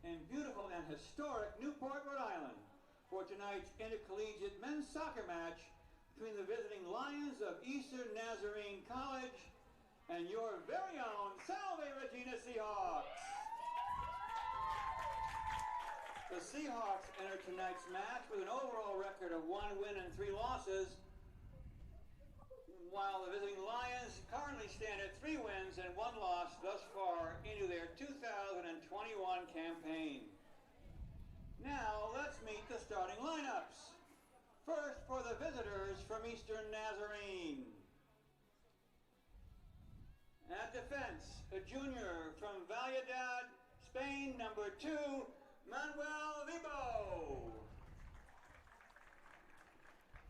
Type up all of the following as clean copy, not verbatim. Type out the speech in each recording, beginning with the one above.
in beautiful and historic Newport, Rhode Island, for tonight's intercollegiate men's soccer match between the visiting Lions of Eastern Nazarene College and your very own Salve Regina Seahawks. The Seahawks enter tonight's match with an overall record of 1 win and 3 losses, while the visiting Lions currently stand at 3 wins and 1 loss thus far into their 2021 campaign. Now let's meet the starting lineups. First, for the visitors from Eastern Nazarene. At defense, a junior from Valladolid, Spain, number 2, Manuel Vibo.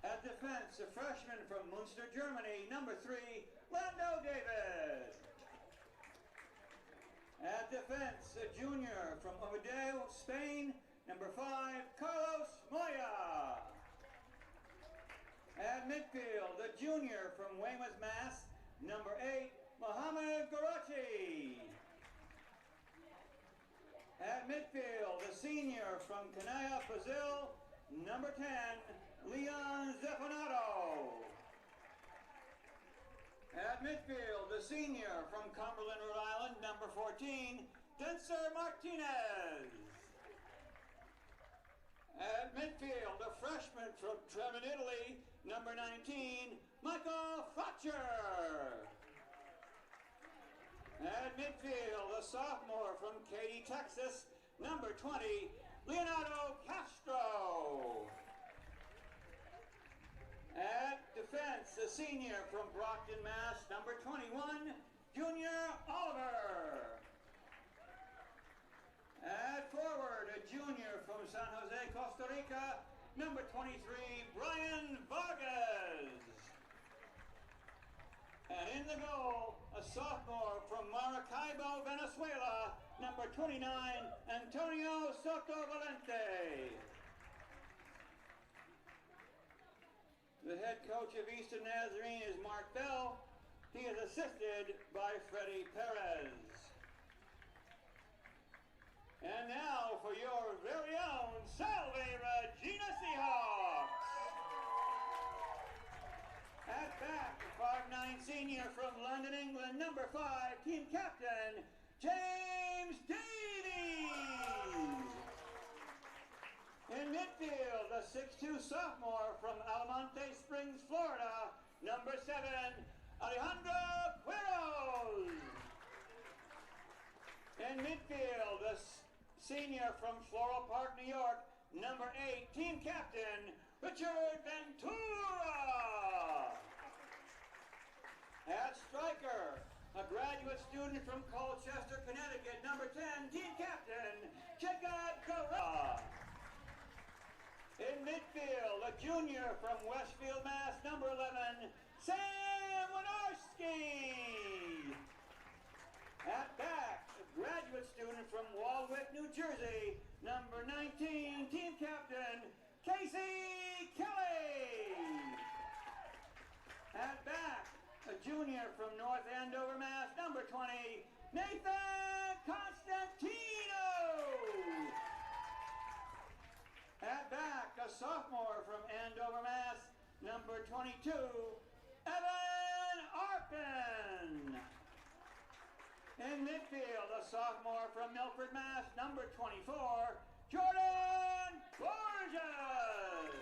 At defense, a freshman from Munster, Germany, number 3, Lando David. At defense, a junior from Oviedo, Spain, number 5, Carlos Moya. At midfield, a junior from Weymouth, Mass, number 8, Mohamed Garachi. At midfield, a senior from Canaya, Brazil, number 10, Leon Zepanato. At midfield, the senior from Cumberland, Rhode Island, number 14, Denser Martinez. At midfield, a freshman from Trevin, Italy, number 19, Michael Fletcher. At midfield, a sophomore from Katy, Texas, number 20, Leonardo Castro. At defense, a senior from Brockton, Mass, number 21, Junior Oliver. At forward, a junior from San Jose, Costa Rica, number 23, Brian Vargas. And in the goal, a sophomore from Maracaibo, Venezuela, number 29, Antonio Soto Valente. The head coach of Eastern Nazarene is Mark Bell. He is assisted by Freddie Perez. And now for your very own Salve Regina Seahawks. At back, 5'9" senior from London, England, number 5, team captain, James Davies. In midfield, a 6'2" sophomore from Almonte Springs, Florida, number 7, Alejandro Quiroz. In midfield, a senior from Floral Park, New York, number 8, team captain, Richard Ventura. At striker, a graduate student from Colchester, Connecticut, number 10, team captain, Jacob Guerra. In midfield, a junior from Westfield, Mass, number 11, Sam Winarski. At back, a graduate student from Waldwick, New Jersey, number 19, team captain, Casey Kelly. At back, a junior from North Andover, Mass, number 20, Nathan Constantino. At back, a sophomore from Andover, Mass, number 22, Evan Arpin. In midfield, a sophomore from Milford, Mass, number 24, Jordan Borges.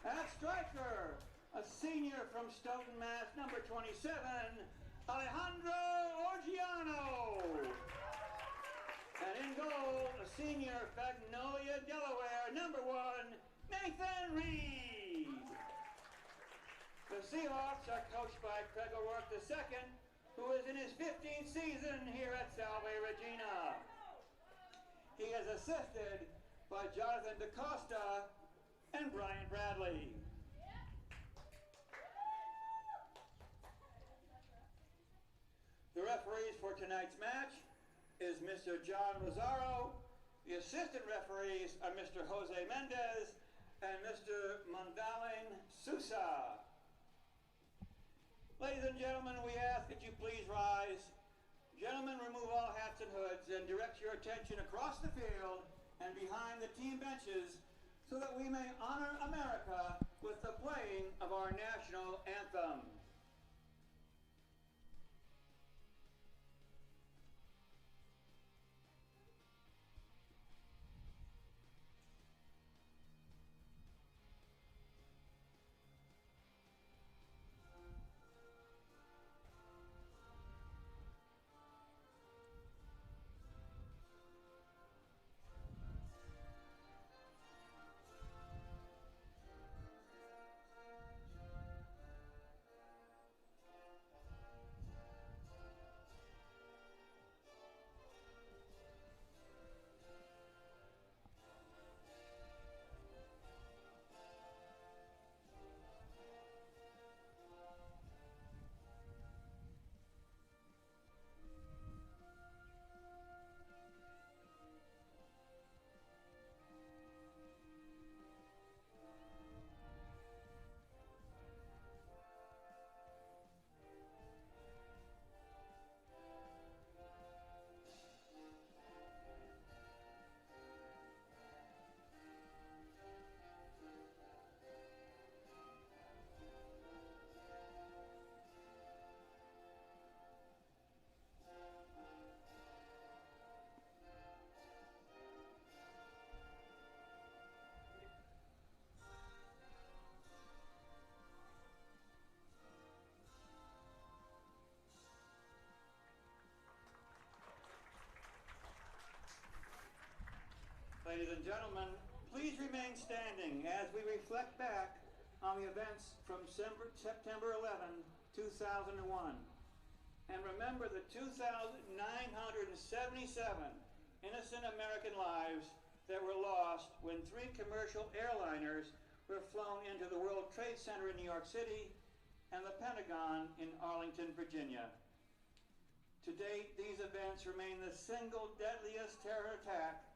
At striker, a senior from Stoughton, Mass, number 27, Alejandro Orgiano. And in goal, a senior, Magnolia, Delaware, number 1, Nathan Reed. The Seahawks are coached by Craig O'Rourke II, who is in his 15th season here at Salve Regina. He is assisted by Jonathan DaCosta and Brian Bradley. The referees for tonight's match is Mr. John Lazaro. The assistant referees are Mr. Jose Mendez and Mr. Mandalin Sousa. Ladies and gentlemen, we ask that you please rise Gentlemen, remove all hats and hoods and direct your attention across the field and behind the team benches so that we may honor America with the playing of our national anthem. Ladies and gentlemen, please remain standing as we reflect back on the events from September 11, 2001. And remember the 2,977 innocent American lives that were lost when 3 commercial airliners were flown into the World Trade Center in New York City and the Pentagon in Arlington, Virginia. To date, these events remain the single deadliest terror attack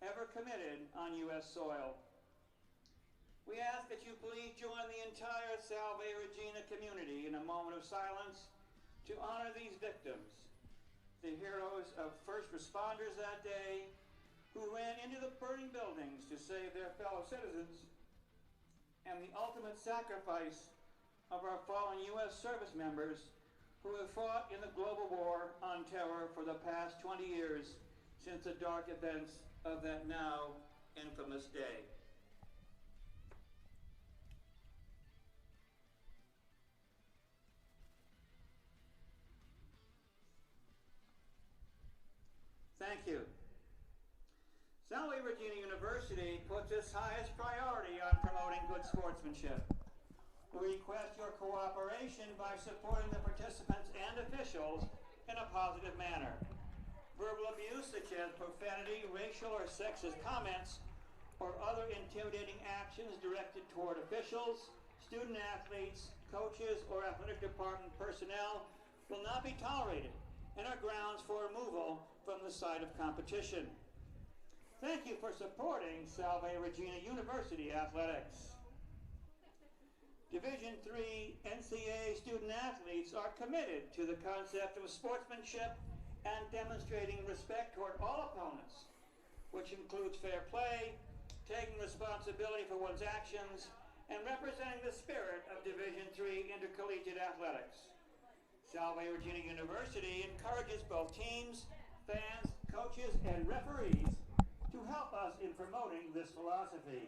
ever committed on U.S. soil. We ask that you please join the entire Salve Regina community in a moment of silence to honor these victims, the heroes of first responders that day who ran into the burning buildings to save their fellow citizens, and the ultimate sacrifice of our fallen U.S. service members who have fought in the global war on terror for the past 20 years since the dark events of that now infamous day. Thank you. Salve Regina University puts its highest priority on promoting good sportsmanship. We request your cooperation by supporting the participants and officials in a positive manner. Verbal abuse such as profanity, racial or sexist comments, or other intimidating actions directed toward officials, student athletes, coaches, or athletic department personnel will not be tolerated and are grounds for removal from the site of competition. Thank you for supporting Salve Regina University athletics. Division III NCAA student athletes are committed to the concept of sportsmanship and demonstrating respect toward all opponents, which includes fair play, taking responsibility for one's actions, and representing the spirit of Division III intercollegiate athletics. Salve Regina University encourages both teams, fans, coaches, and referees to help us in promoting this philosophy.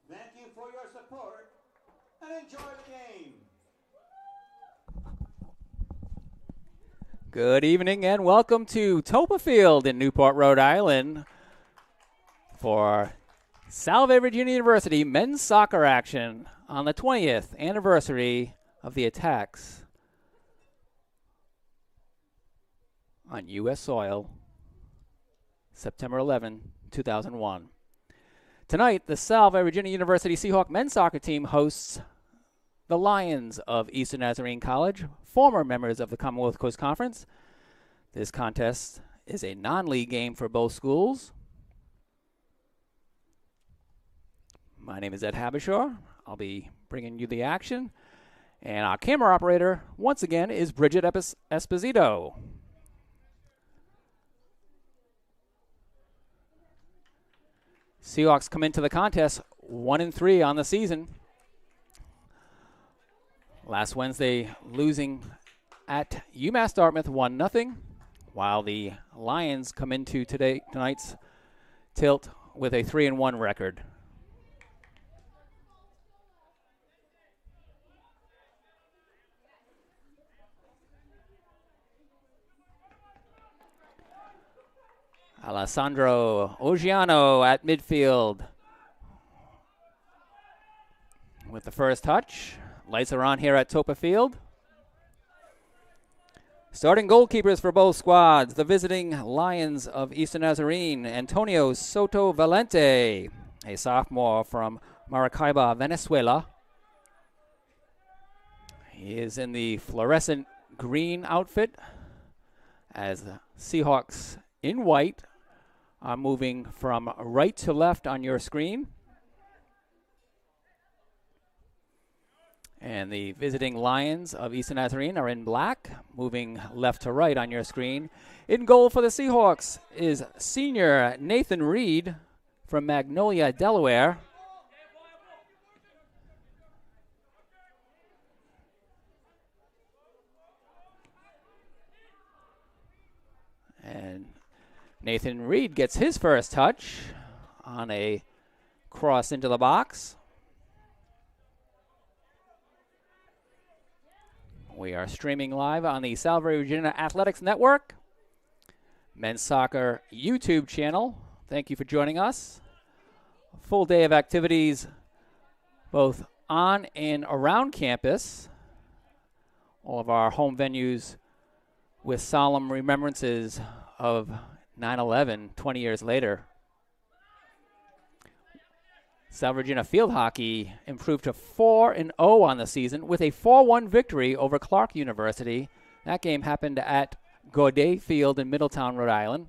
Thank you for your support and enjoy the game. Good evening and welcome to Toppa Field in Newport, Rhode Island for Salve Regina University men's soccer action on the 20th anniversary of the attacks on U.S. soil, September 11, 2001. Tonight, the Salve Regina University Seahawk men's soccer team hosts the Lions of Eastern Nazarene College, former members of the Commonwealth Coast Conference. This contest is a non-league game for both schools. My name is Ed Habishaw. I'll be bringing you the action. And our camera operator, once again, is Bridget Esposito. Seahawks come into the contest 1-3 on the season. Last Wednesday losing at UMass Dartmouth 1-0, while the Lions come into tonight's tilt with a 3-1 record. Alessandro Oggiano at midfield with the first touch. Lights are on here at Toppa Field. Starting goalkeepers for both squads, the visiting Lions of Eastern Nazarene, Antonio Soto Valente, a sophomore from Maracaibo, Venezuela. He is in the fluorescent green outfit as the Seahawks in white are moving from right to left on your screen. And the visiting Lions of Eastern Nazarene are in black, moving left to right on your screen. In goal for the Seahawks is senior Nathan Reed from Magnolia, Delaware. And Nathan Reed gets his first touch on a cross into the box. We are streaming live on the Salve Regina Athletics Network, men's soccer YouTube channel. Thank you for joining us. A full day of activities both on and around campus. All of our home venues with solemn remembrances of 9/11 20 years later. Salve Regina Field Hockey improved to 4-0 on the season with a 4-1 victory over Clark University. That game happened at Gaudet Field in Middletown, Rhode Island.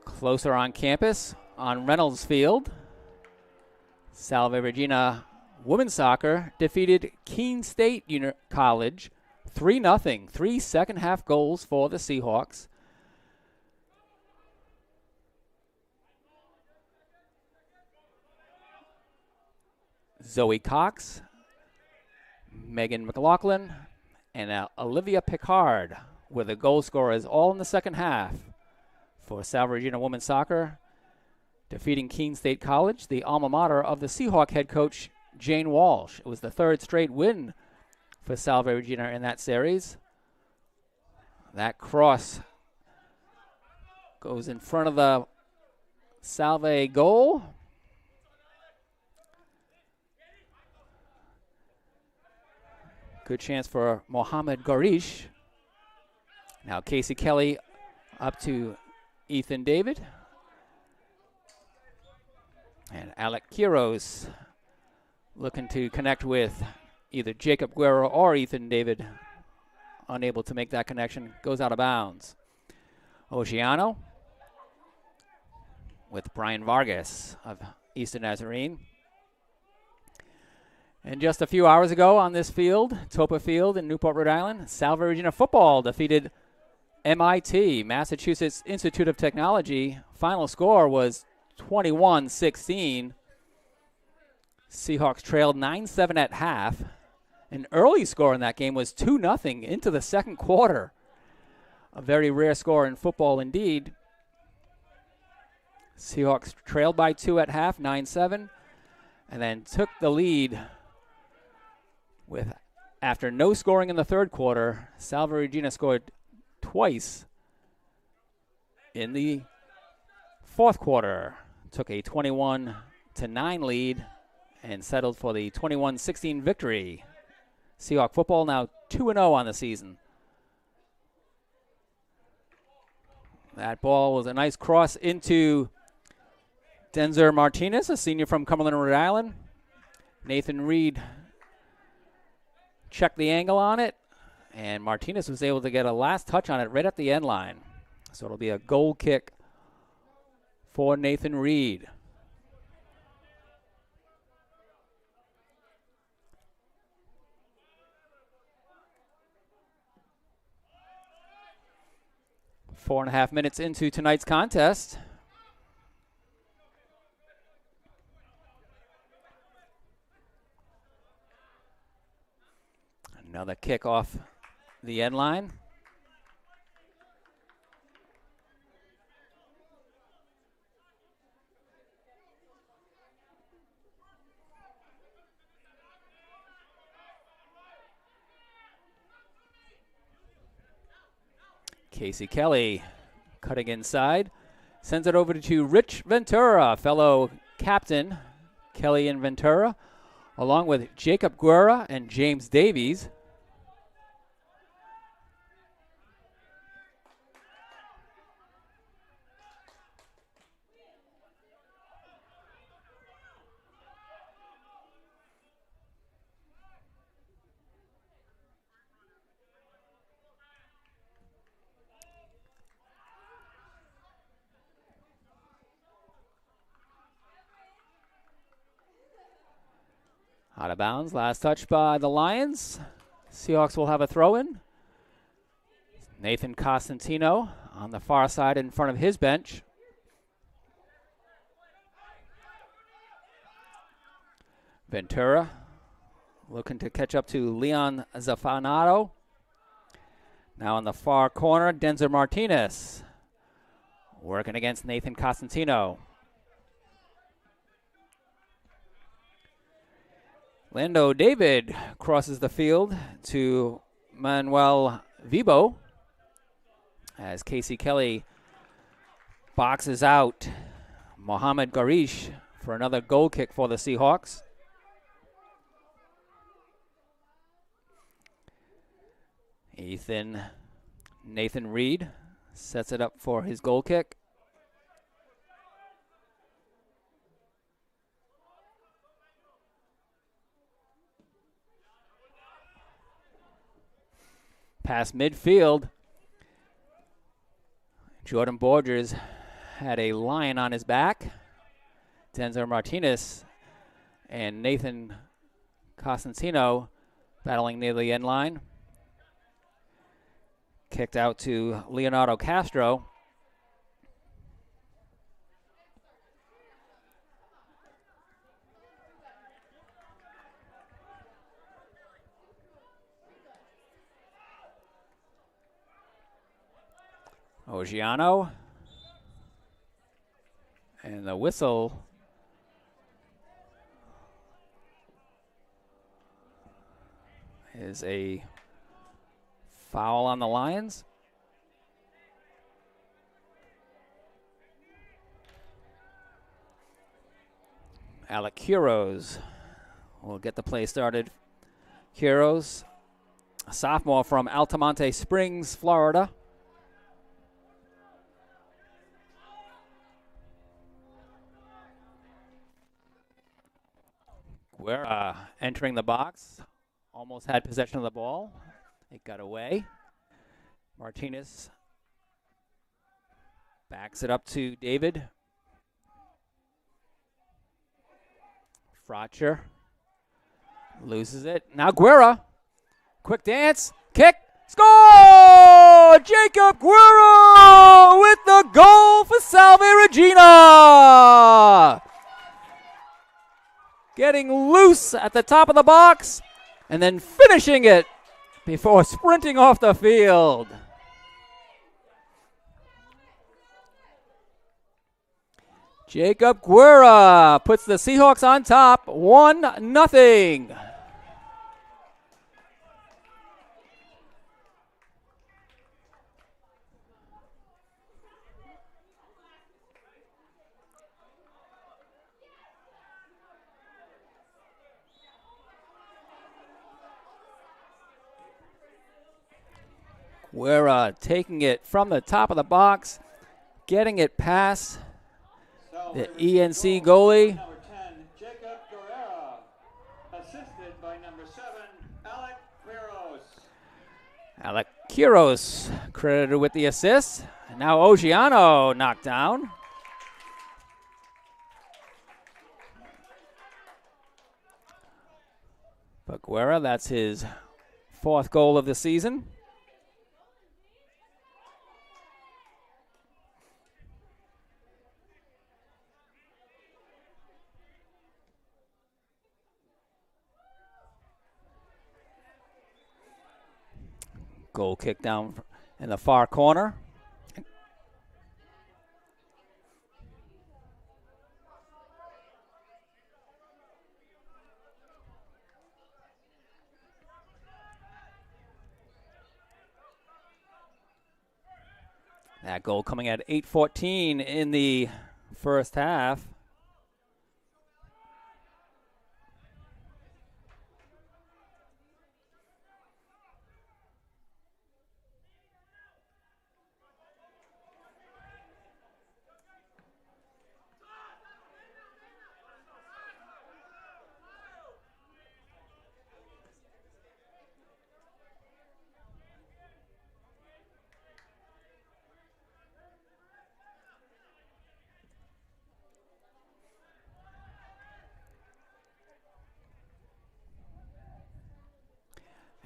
Closer on campus, on Reynolds Field, Salve Regina women's soccer defeated Keene State College 3-0, 3 second-half goals for the Seahawks. Zoe Cox, Megan McLaughlin, and Olivia Picard were the goal scorers all in the second half for Salve Regina women's soccer, defeating Keene State College, the alma mater of the Seahawk head coach Jane Walsh. It was the third straight win for Salve Regina in that series. That cross goes in front of the Salve goal. Good chance for Mohamed Garish. Now Casey Kelly up to Ethan David. And Alec Quiros looking to connect with either Jacob Guerrero or Ethan David. Unable to make that connection. Goes out of bounds. Oceano with Brian Vargas of Eastern Nazarene. And just a few hours ago on this field, Toppa Field in Newport, Rhode Island, Salve Regina football defeated MIT, Massachusetts Institute of Technology. Final score was 21-16. Seahawks trailed 9-7 at half. An early score in that game was 2-0 into the second quarter. A very rare score in football indeed. Seahawks trailed by 2 at half, 9-7, and then took the lead with, after no scoring in the third quarter. Salve Regina scored twice in the fourth quarter. Took a 21-9 lead and settled for the 21-16 victory. Seahawk football now 2-0 on the season. That ball was a nice cross into Denzer Martinez, a senior from Cumberland, Rhode Island. Nathan Reed checked the angle on it, and Martinez was able to get a last touch on it right at the end line. So it'll be a goal kick for Nathan Reed. 4.5 minutes into tonight's contest. Another kick off the end line. Casey Kelly cutting inside. Sends it over to Rich Ventura, fellow captain Kelly and Ventura, along with Jacob Guerra and James Davies. Out of bounds, last touch by the Lions. Seahawks will have a throw-in. Nathan Costantino on the far side in front of his bench. Ventura looking to catch up to Leon Zafanato. Now on the far corner, Denzer Martinez working against Nathan Costantino. Lando David crosses the field to Manuel Vibo as Casey Kelly boxes out Mohamed Garish for another goal kick for the Seahawks. Nathan Reed sets it up for his goal kick. Past midfield, Jordan Borgers had a lion on his back. Denzer Martinez and Nathan Costantino battling near the end line. Kicked out to Leonardo Castro. Ogiano. And the whistle is a foul on the Lions. Alec Quiroz will get the play started. Quiroz, a sophomore from Altamonte Springs, Florida. Guerra entering the box. Almost had possession of the ball. It got away. Martinez backs it up to David. Frotcher loses it. Now Guerra. Quick dance. Kick. Score! Jacob Guerra with the goal for Salve Regina. Getting loose at the top of the box and then finishing it before sprinting off the field. Jacob Guerra puts the Seahawks on top, 1-0. Guerra taking it from the top of the box, getting it past the ENC goalie. Number 10, Jacob Guerra, assisted by number 7, Alec Quiroz. Alec Quiroz credited with the assist. And now Ogiano knocked down. But Guerra, that's his 4th goal of the season. Goal kick down in the far corner. That goal coming at 8:14 in the first half.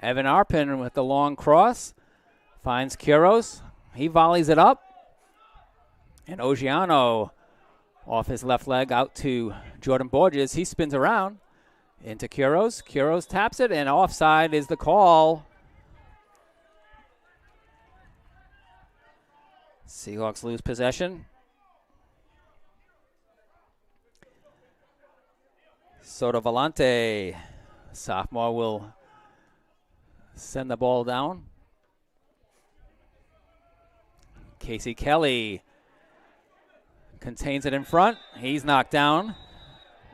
Evan Arpin with the long cross. Finds Quiros. He volleys it up. And Ogiano off his left leg out to Jordan Borges. He spins around into Quiros. Quiros taps it, and offside is the call. Seahawks lose possession. Soto Volante, sophomore, will send the ball down. Casey Kelly contains it in front. He's knocked down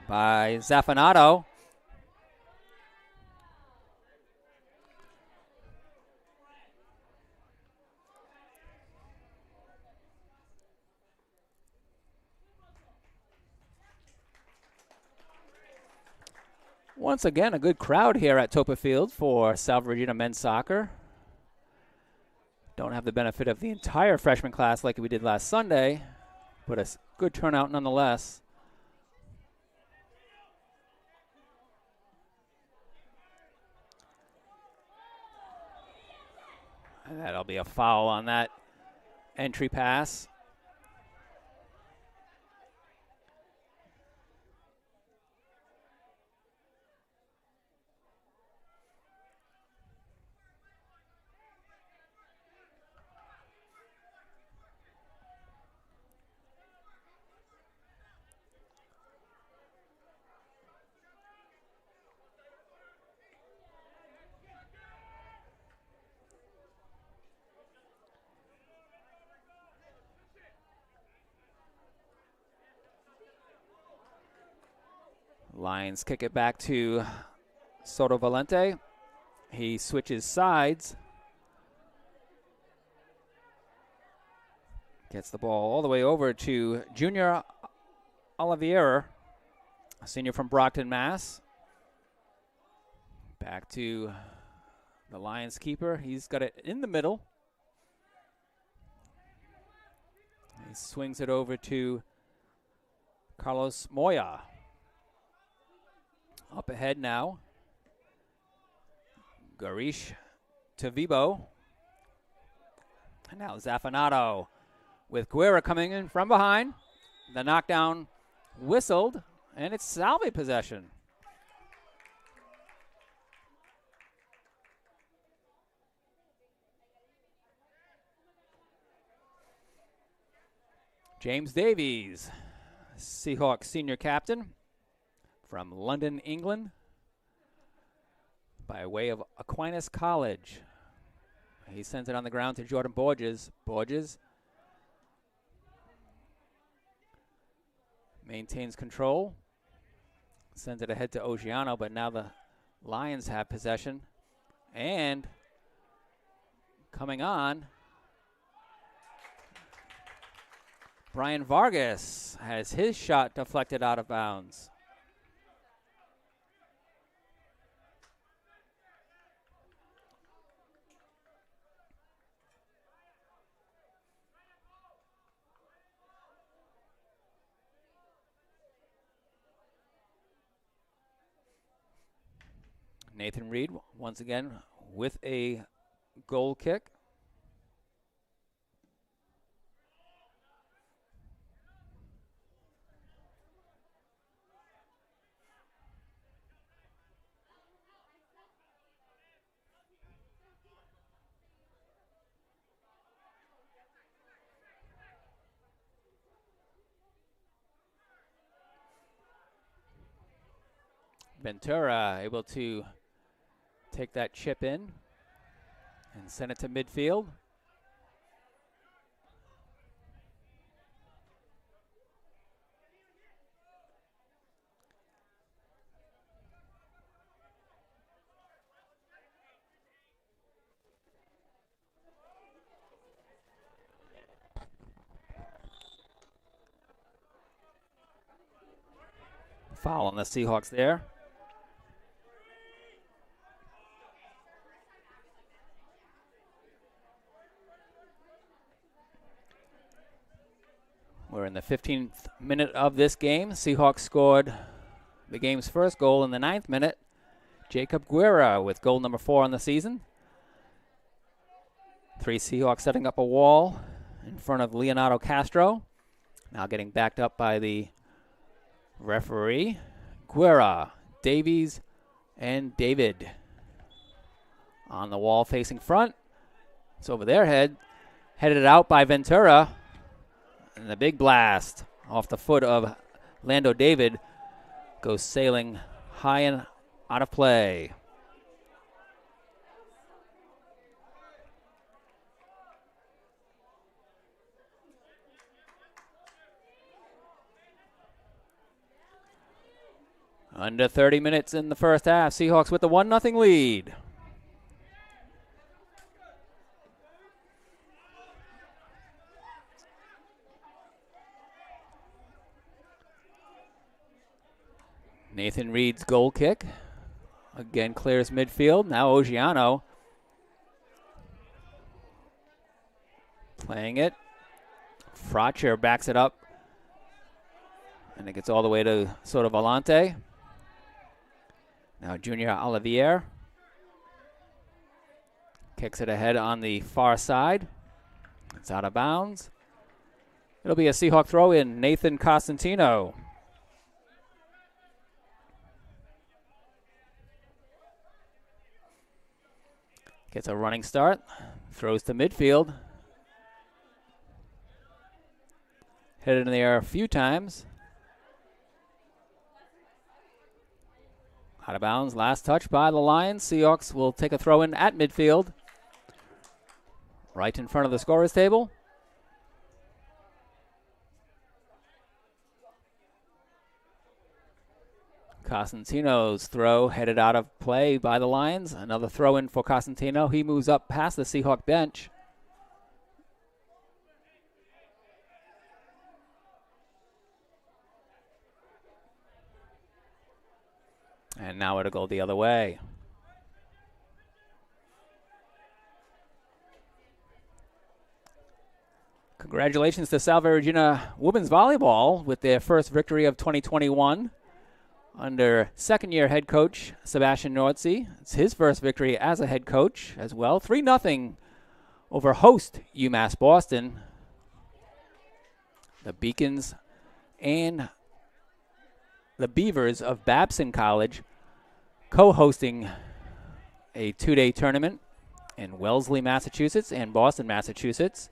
by Zaffanato. Once again, a good crowd here at Toppa Field for Salve Regina men's soccer. Don't have the benefit of the entire freshman class like we did last Sunday, but a good turnout nonetheless. And that'll be a foul on that entry pass. Lions kick it back to Soto Valente. He switches sides. Gets the ball all the way over to Junior Oliveira, a senior from Brockton, Mass. Back to the Lions keeper. He's got it in the middle. He swings it over to Carlos Moya. Up ahead now. Garish to Vibo. And now Zaffanato with Guerra coming in from behind. The knockdown whistled, and it's Salve possession. James Davies, Seahawks senior captain from London, England, by way of Aquinas College. He sends it on the ground to Jordan Borges. Borges maintains control, sends it ahead to Ogiano, but now the Lions have possession. And coming on, Brian Vargas has his shot deflected out of bounds. Nathan Reed, once again, with a goal kick. Ventura able to take that chip in and send it to midfield. Foul on the Seahawks there. We're in the 15th minute of this game. Seahawks scored the game's first goal in the 9th minute. Jacob Guerra with goal number 4 on the season. 3 Seahawks setting up a wall in front of Leonardo Castro. Now getting backed up by the referee. Guerra, Davies, and David on the wall facing front. It's over their head. Headed out by Ventura. And the big blast off the foot of Lando David goes sailing high and out of play. Under 30 minutes in the first half. Seahawks with the 1-0 lead. Nathan Reed's goal kick. Again clears midfield. Now Ogiano playing it. Frotcher backs it up. And it gets all the way to Soto Volante. Now Junior Olivier kicks it ahead on the far side. It's out of bounds. It'll be a Seahawk throw in. Nathan Costantino. Gets a running start. Throws to midfield. Hit it in the air a few times. Out of bounds. Last touch by the Lions. Seahawks will take a throw in at midfield. Right in front of the scorer's table. Costantino's throw headed out of play by the Lions. Another throw in for Costantino. He moves up past the Seahawk bench. And now it'll go the other way. Congratulations to Salve Regina women's volleyball with their first victory of 2021 under second-year head coach Sebastian Nordsee. It's his first victory as a head coach as well. 3-0 over host UMass Boston. The Beacons and the Beavers of Babson College co-hosting a 2-day tournament in Wellesley, Massachusetts and Boston, Massachusetts.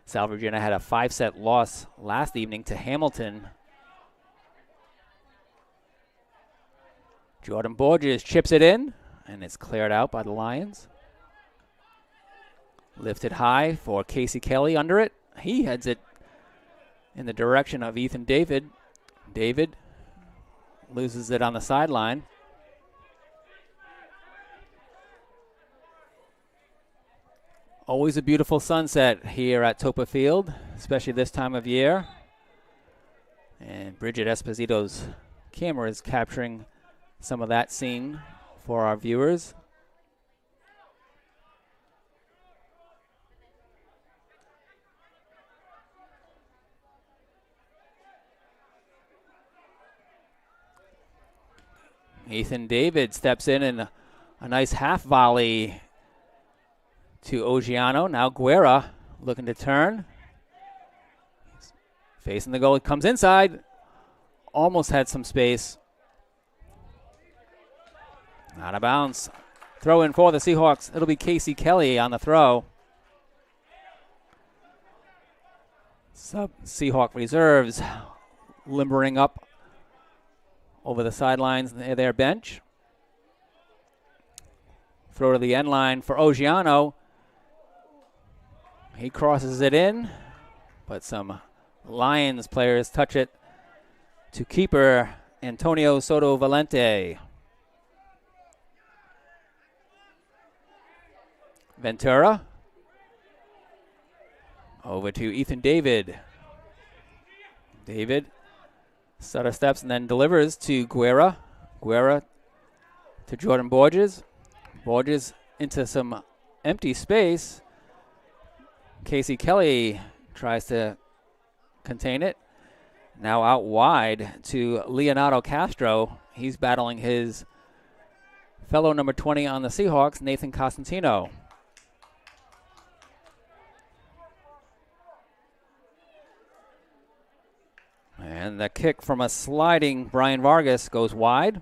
Salve Regina had a 5-set loss last evening to Hamilton. Jordan Borges chips it in, and it's cleared out by the Lions. Lifted high for Casey Kelly under it. He heads it in the direction of Ethan David. David loses it on the sideline. Always a beautiful sunset here at Toppa Field, especially this time of year. And Bridget Esposito's camera is capturing some of that scene for our viewers. Ethan David steps in and a nice half volley to Ogiano. Now Guerra looking to turn. He's facing the goal. It comes inside. Almost had some space. Out of bounds. Throw in for the Seahawks. It'll be Casey Kelly on the throw. Seahawk reserves limbering up over the sidelines near their bench. Throw to the end line for Ogiano. He crosses it in, but some Lions players touch it to keeper Antonio Soto Valente. Ventura. Over to Ethan David. David stutter steps and then delivers to Guerra. Guerra to Jordan Borges. Borges into some empty space. Casey Kelly tries to contain it. Now out wide to Leonardo Castro. He's battling his fellow number 20 on the Seahawks, Nathan Costantino. And the kick from a sliding Brian Vargas goes wide.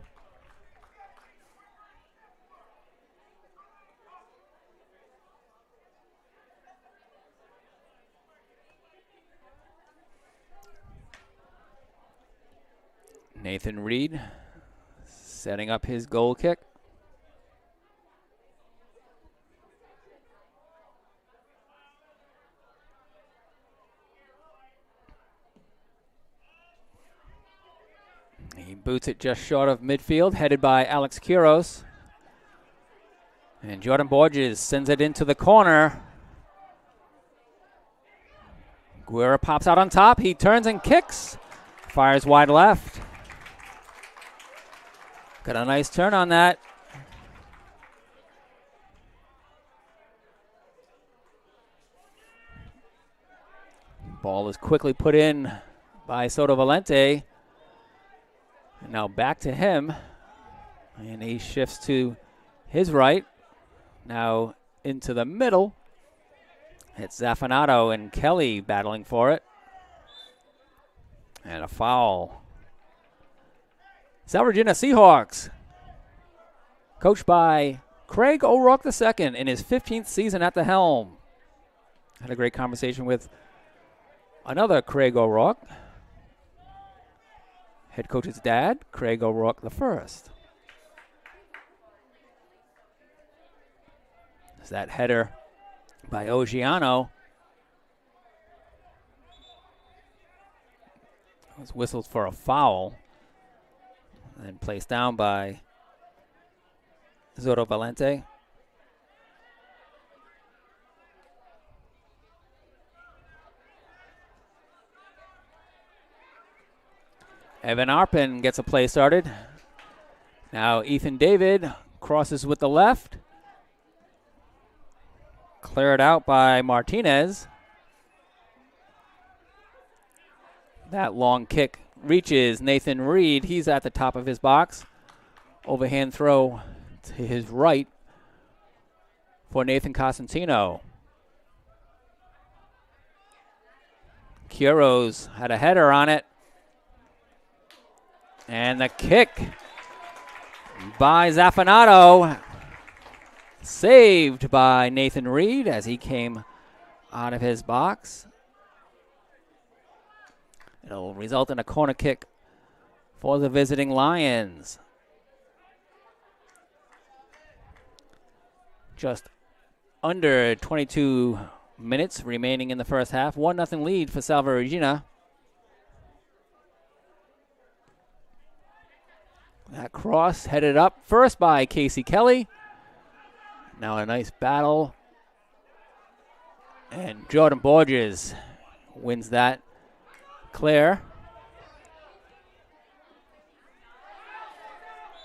Nathan Reed setting up his goal kick. He boots it just short of midfield, headed by Alex Quiros. And Jordan Borges sends it into the corner. Guerra pops out on top. He turns and kicks. Fires wide left. Got a nice turn on that. Ball is quickly put in by Soto Valente. And now back to him. And he shifts to his right. Now into the middle. It's Zafinato and Kelly battling for it. And a foul. Salve Regina Seahawks, coached by Craig O'Rourke II in his 15th season at the helm. Had a great conversation with another Craig O'Rourke, head coach's dad, Craig O'Rourke I. There's that header by Ogiano. It was whistled for a foul. And placed down by Soto Valente. Evan Arpin gets a play started. Now Ethan David crosses with the left. Cleared out by Martinez. That long kick reaches Nathan Reed. He's at the top of his box. Overhand throw to his right for Nathan Costantino. Quiros had a header on it. And the kick by Zafinato. Saved by Nathan Reed as he came out of his box. It'll result in a corner kick for the visiting Lions. Just under 22 minutes remaining in the first half. 1-0 lead for Salve Regina. That cross headed up first by Casey Kelly. Now a nice battle. And Jordan Borges wins that clear.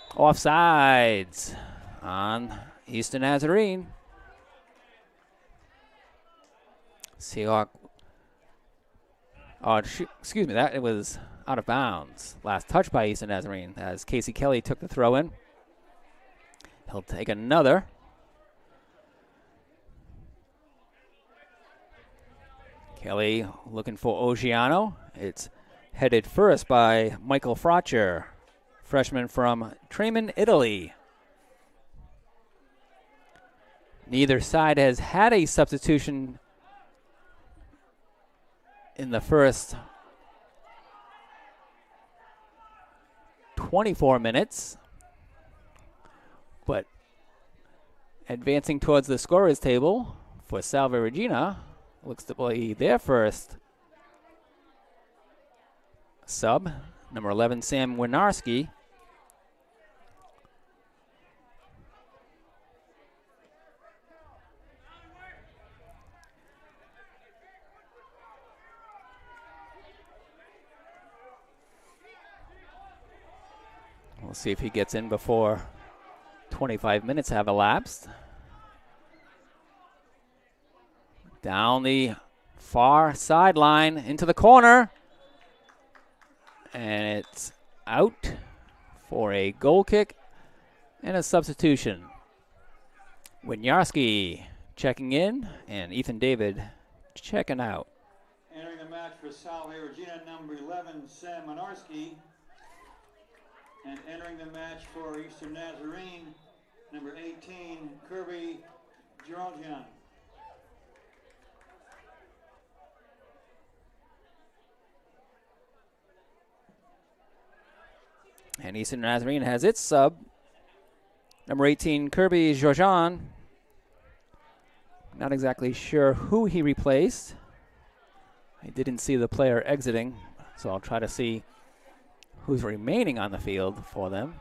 Offsides on Eastern Nazarene. Seahawk. Oh, excuse me. That it was out of bounds. Last touch by Eastern Nazarene as Casey Kelly took the throw in. He'll take another. Kelly looking for Ogiano. It's headed first by Michael Frotcher, freshman from Treman, Italy. Neither side has had a substitution in the first 24 minutes. But advancing towards the scorer's table for Salve Regina, looks to be their first sub, number 11, Sam Winarski. We'll see if he gets in before 25 minutes have elapsed. Down the far sideline into the corner. And it's out for a goal kick and a substitution. Winarski checking in and Ethan David checking out. Entering the match for Salve Regina, number 11, Sam Winarski. And entering the match for Eastern Nazarene, number 18, Kirby Georgian. And Eastern Nazarene has its sub, number 18, Kirby Georgian. Not exactly sure who he replaced. I didn't see the player exiting, so I'll try to see who's remaining on the field for them.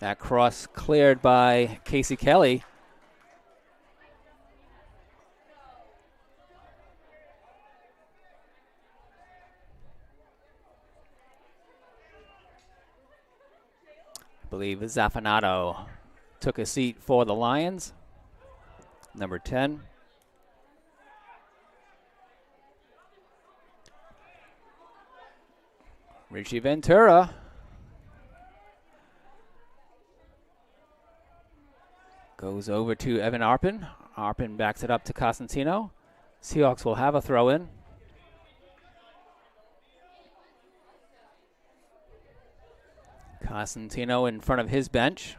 That cross cleared by Casey Kelly. I believe Zafanato took a seat for the Lions. Number 10. Richie Ventura. Goes over to Evan Arpin. Arpin backs it up to Costantino. Seahawks will have a throw in. Costantino in front of his bench.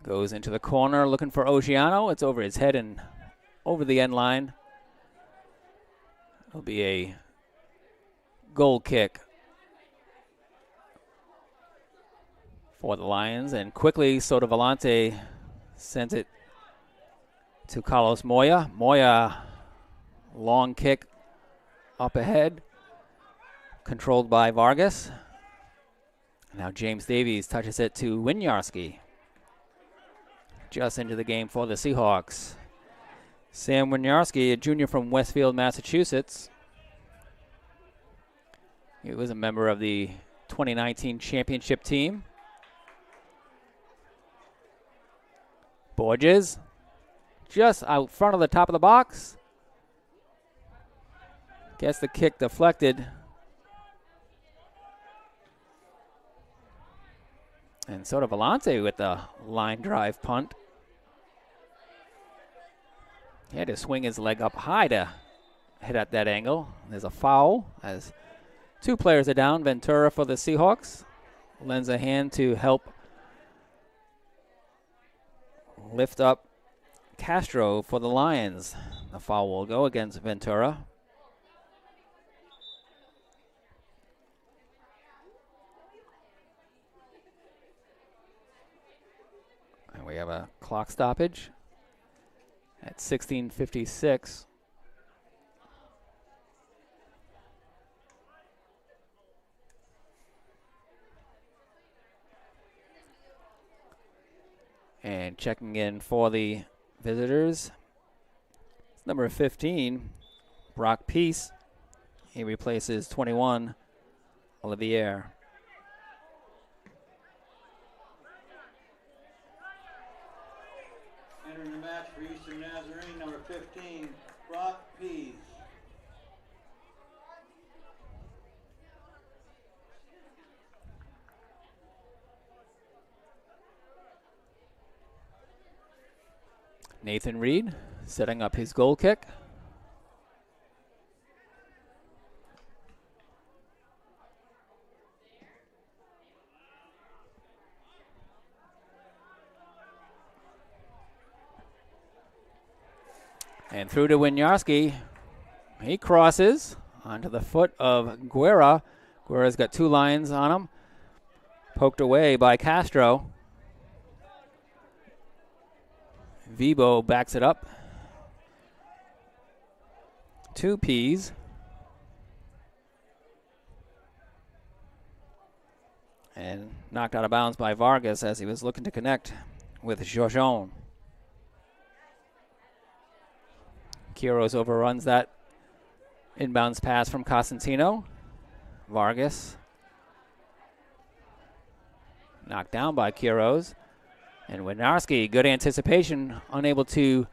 Goes into the corner looking for Ogiano. It's over his head and over the end line. It'll be a goal kick for the Lions. And quickly, Soto Volante sends it to Carlos Moya. Moya, long kick up ahead, controlled by Vargas. Now James Davies touches it to Winarski. Just into the game for the Seahawks. Sam Winarski, a junior from Westfield, Massachusetts. He was a member of the 2019 championship team. Borges, just out front of the top of the box. Gets the kick deflected. And Soto Volante with the line drive punt. He had to swing his leg up high to hit at that angle. There's a foul as two players are down. Ventura for the Seahawks lends a hand to help lift up Castro for the Lions. The foul will go against Ventura. And we have a clock stoppage at 16:56. And checking in for the visitors, number 15, Brock Peace. He replaces 21, Olivier. Entering the match for Eastern Nazarene, number 15, Brock Pease. Nathan Reed setting up his goal kick. And through to Winiarski. He crosses onto the foot of Guerra. Guerra's got 2 lines on him. Poked away by Castro. Vibo backs it up. 2 Ps. And knocked out of bounds by Vargas as he was looking to connect with Jojon. Quiros overruns that inbounds pass from Cosentino. Vargas knocked down by Quiros. And Winiarski, good anticipation, unable to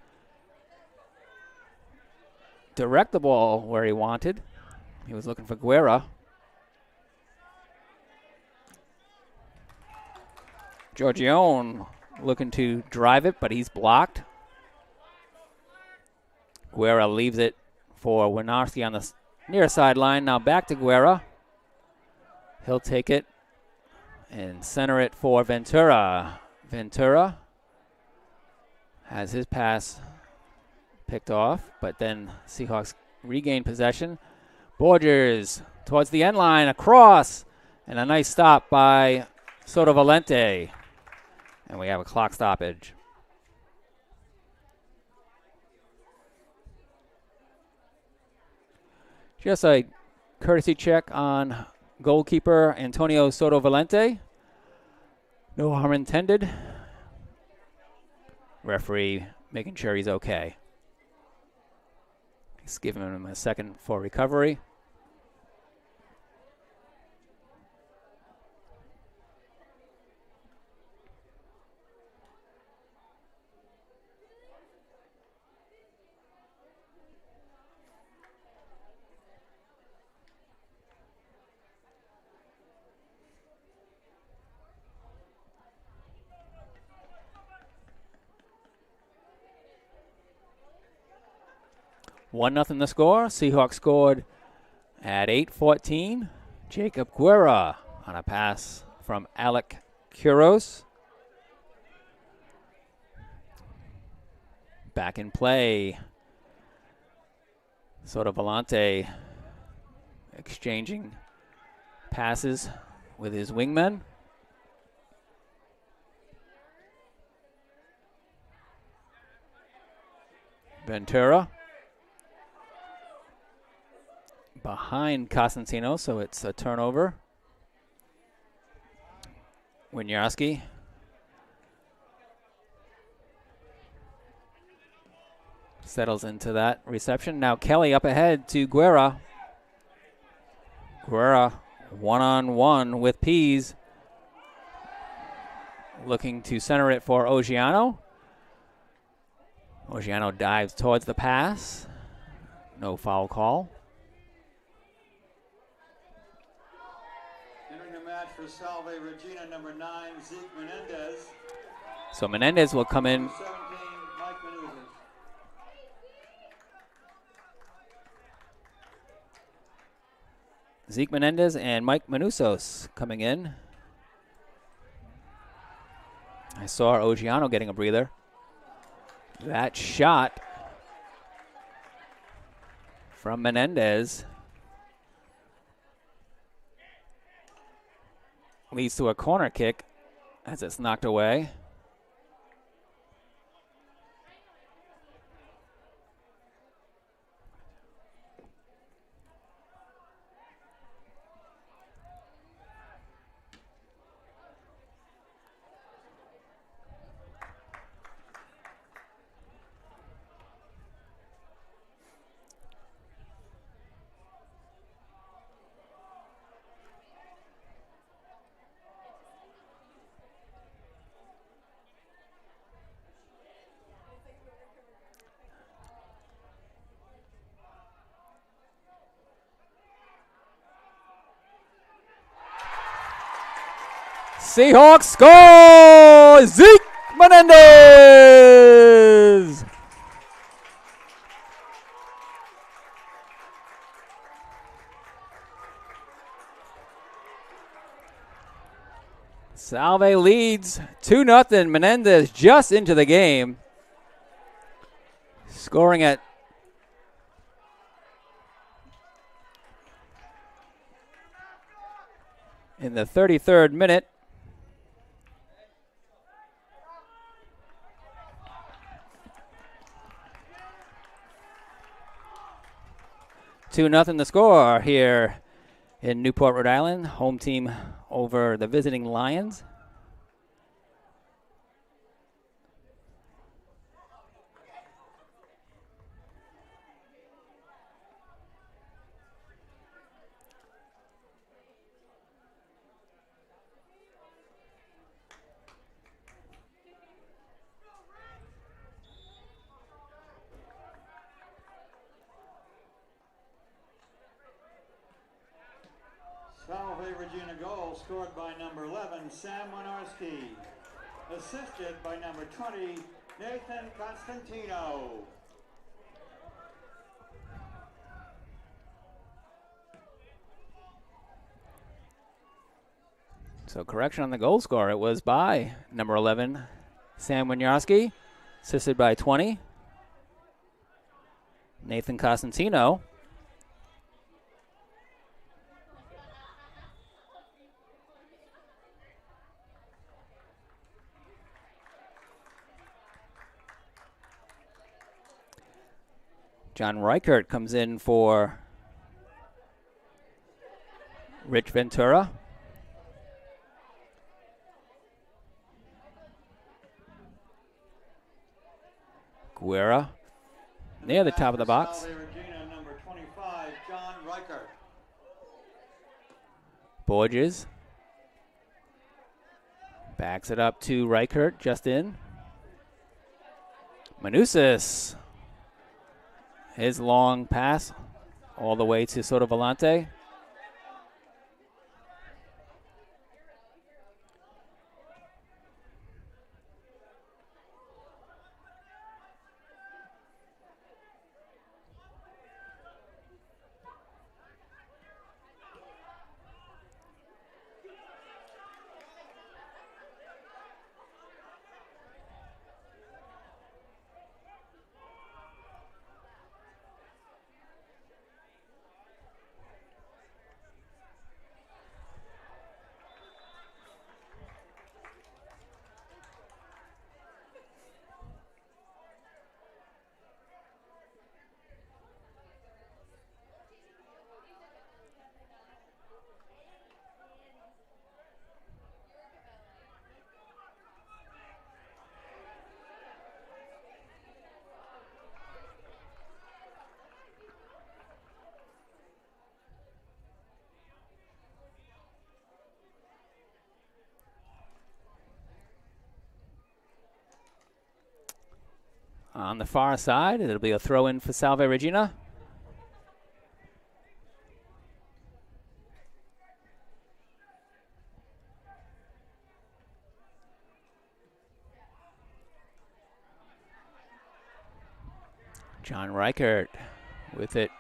direct the ball where he wanted. He was looking for Guerra. Giorgione looking to drive it, but he's blocked. Guerra leaves it for Winiarski on the near sideline. Now back to Guerra. He'll take it and center it for Ventura. Ventura has his pass picked off, but then Seahawks regain possession. Borgers towards the end line, across, and a nice stop by Soto Valente. And we have a clock stoppage. Just a courtesy check on goalkeeper Antonio Soto Valente. No harm intended. Referee making sure he's okay. He's giving him a second for recovery. One nothing the score. Seahawks scored at 8:14. Jacob Guerra on a pass from Alec Quiros. Back in play. Soto Valente exchanging passes with his wingmen. Ventura behind Cosentino, so it's a turnover. Winiarski settles into that reception. Now Kelly up ahead to Guerra. Guerra one-on-one with Pease. Looking to center it for Ogiano. Ogiano dives towards the pass. No foul call. Entering the match for Salve Regina, number 9, Zeke Menendez. So Menendez will come in. 17, Mike Menendez. Zeke Menendez and Mike Manusos coming in. I saw Ogiano getting a breather. That shot from Menendez leads to a corner kick as it's knocked away. Seahawks score! Zeke Menendez! Salve leads 2-0. Menendez just into the game. Scoring at in the 33rd minute. Two nothing the score here in Newport, Rhode Island. Home team over the visiting Lions. Salve Regina goal scored by number 11, Sam Winarski. Assisted by number 20, Nathan Constantino. So correction on the goal score. It was by number 11, Sam Winarski, assisted by 20, Nathan Costantino. John Reichert comes in for Rich Ventura. Guerra near the top of the box. Salve Regina, number 25, John Reichert. Borges backs it up to Reichert, just in. Manusis, his long pass all the way to Soto Volante. On the far side, it'll be a throw in for Salve Regina. John Reichert with it.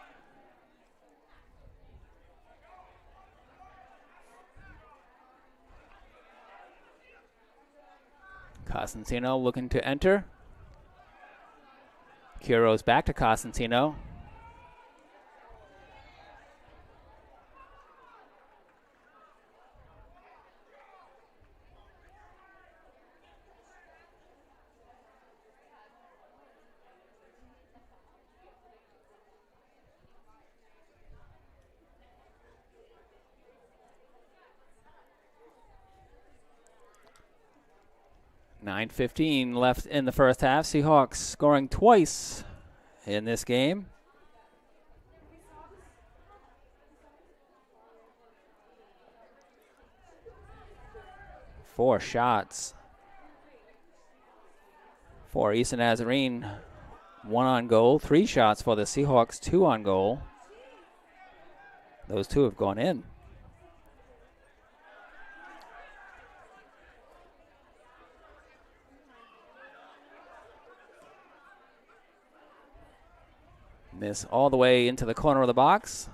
Costantino looking to enter. Kuro's back to Costantino. .9:15 left in the first half. Seahawks scoring twice in this game. Four shots for Eastern Nazarene. One on goal. 3 shots for the Seahawks. 2 on goal. Those 2 have gone in. Miss all the way into the corner of the box.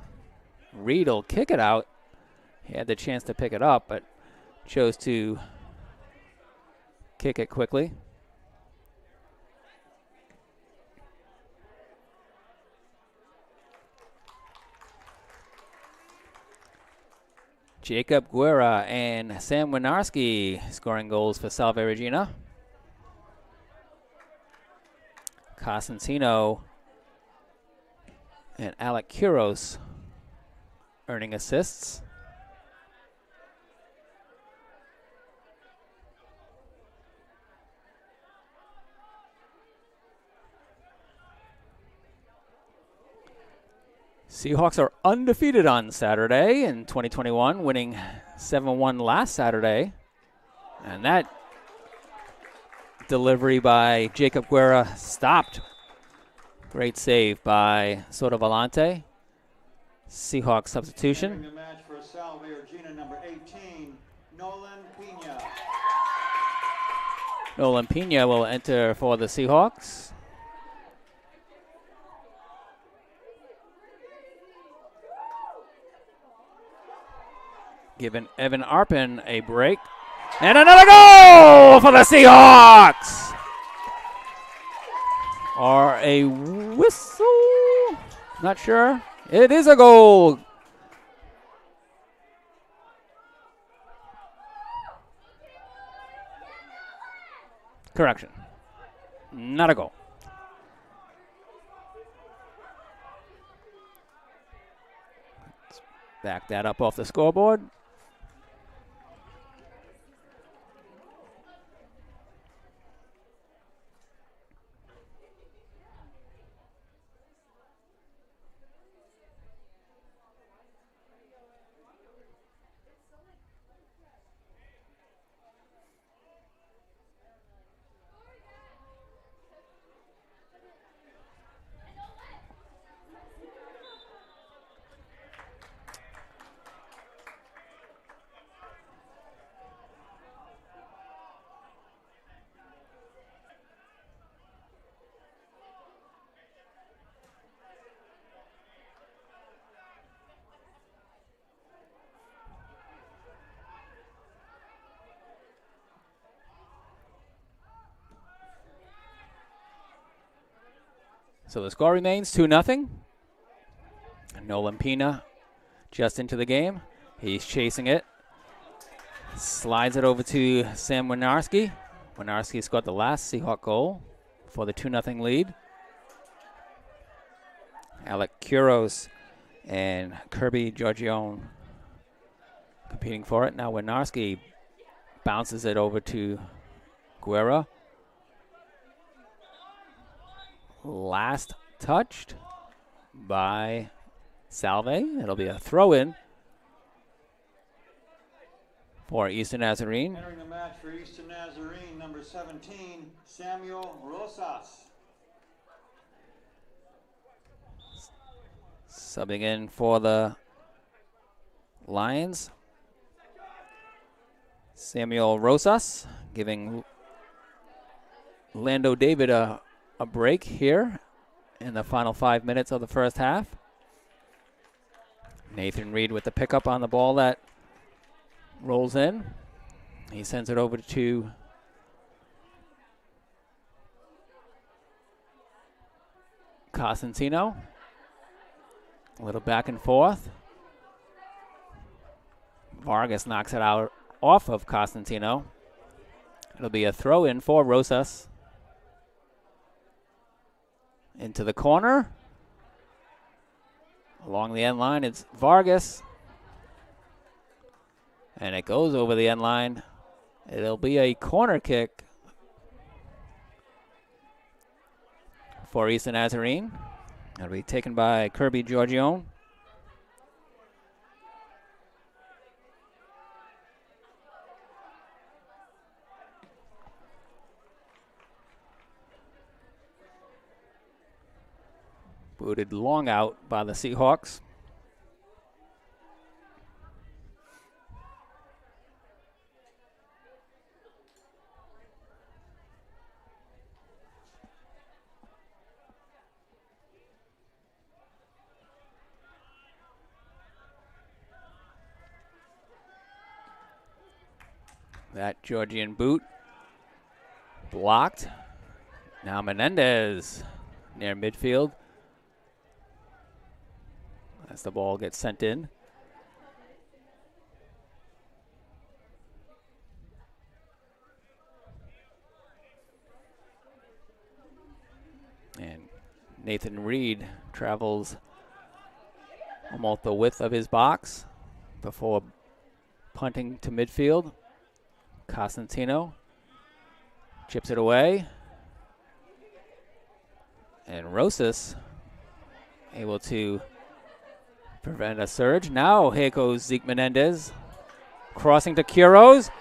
Reed will kick it out. He had the chance to pick it up, but chose to kick it quickly. Jacob Guerra and Sam Winarski scoring goals for Salve Regina. Cosentino and Alec Kuros earning assists. Seahawks are undefeated on Saturday in 2021, winning 7-1 last Saturday. And that delivery by Jacob Guerra stopped. Great save by Sotovalante. Seahawks substitution. Entering the match for Salve Regina, number 18, Nolan Pena. Nolan Pena will enter for the Seahawks. Giving Evan Arpin a break. And another goal for the Seahawks! Or a whistle? Not sure. It is a goal. Correction. Not a goal. Let's back that up off the scoreboard. So the score remains 2-0. Nolan Pena just into the game. He's chasing it. Slides it over to Sam Winarski. Winarski scored the last Seahawk goal for the 2-0 lead. Alec Kuros and Kirby Giorgione competing for it. Now Winarski bounces it over to Guerra. Last touched by Salve. It'll be a throw-in for Eastern Nazarene. Entering the match for Eastern Nazarene, number 17, Samuel Rosas. Subbing in for the Lions, Samuel Rosas, giving Lando David a break here in the final 5 minutes of the first half. Nathan Reed with the pickup on the ball that rolls in. He sends it over to Cosentino. A little back and forth. Vargas knocks it out off of Cosentino. It'll be a throw-in for Rosas. Into the corner. Along the end line, it's Vargas. And it goes over the end line. It'll be a corner kick for Eastern Nazarene. It'll be taken by Kirby Giorgione. Booted long out by the Seahawks. That Georgian boot blocked. Now Menendez near midfield as the ball gets sent in. And Nathan Reed travels almost the width of his box before punting to midfield. Costantino chips it away. And Rosas able to prevent a surge. Now here goes Zeke Menendez. Crossing to Kuros.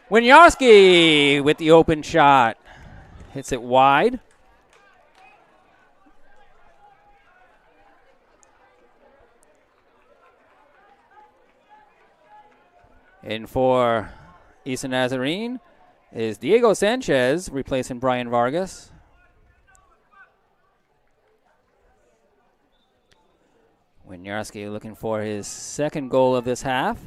Winiarski with the open shot. Hits it wide. In for Eastern Nazarene is Diego Sanchez replacing Brian Vargas. Winiarski looking for his second goal of this half.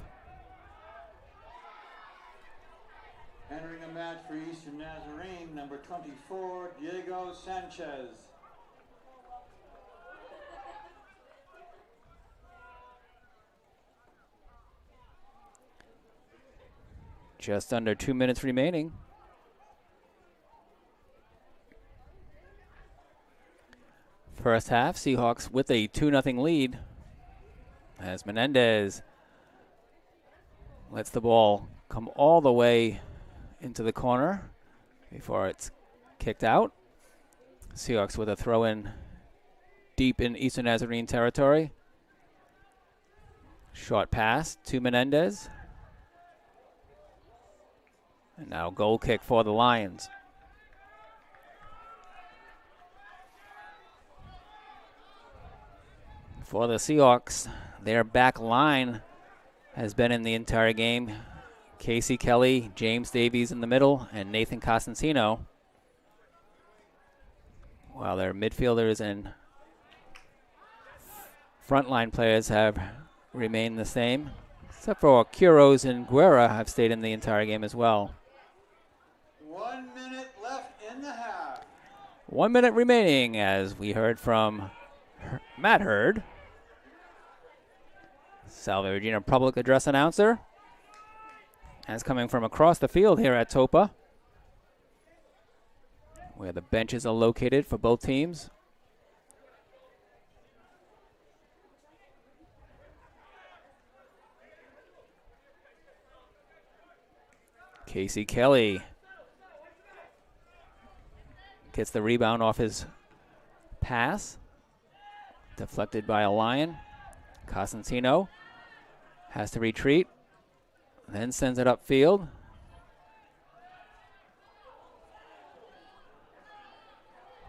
Entering a match for Eastern Nazarene, number 24, Diego Sanchez. Just under 2 minutes remaining. First half, Seahawks with a 2-0 lead as Menendez lets the ball come all the way into the corner before it's kicked out. Seahawks with a throw-in deep in Eastern Nazarene territory. Short pass to Menendez. And now goal kick for the Lions. For the Seahawks, their back line has been in the entire game. Casey Kelly, James Davies in the middle, and Nathan Costantino. While their midfielders and frontline players have remained the same, except for Kuros and Guerra have stayed in the entire game as well. 1 minute left in the half. 1 minute remaining as we heard from Matt Hurd, Salve Regina public address announcer. That's coming from across the field here at Toppa, where the benches are located for both teams. Casey Kelly gets the rebound off his pass, deflected by a Lion. Costantino has to retreat, then sends it upfield.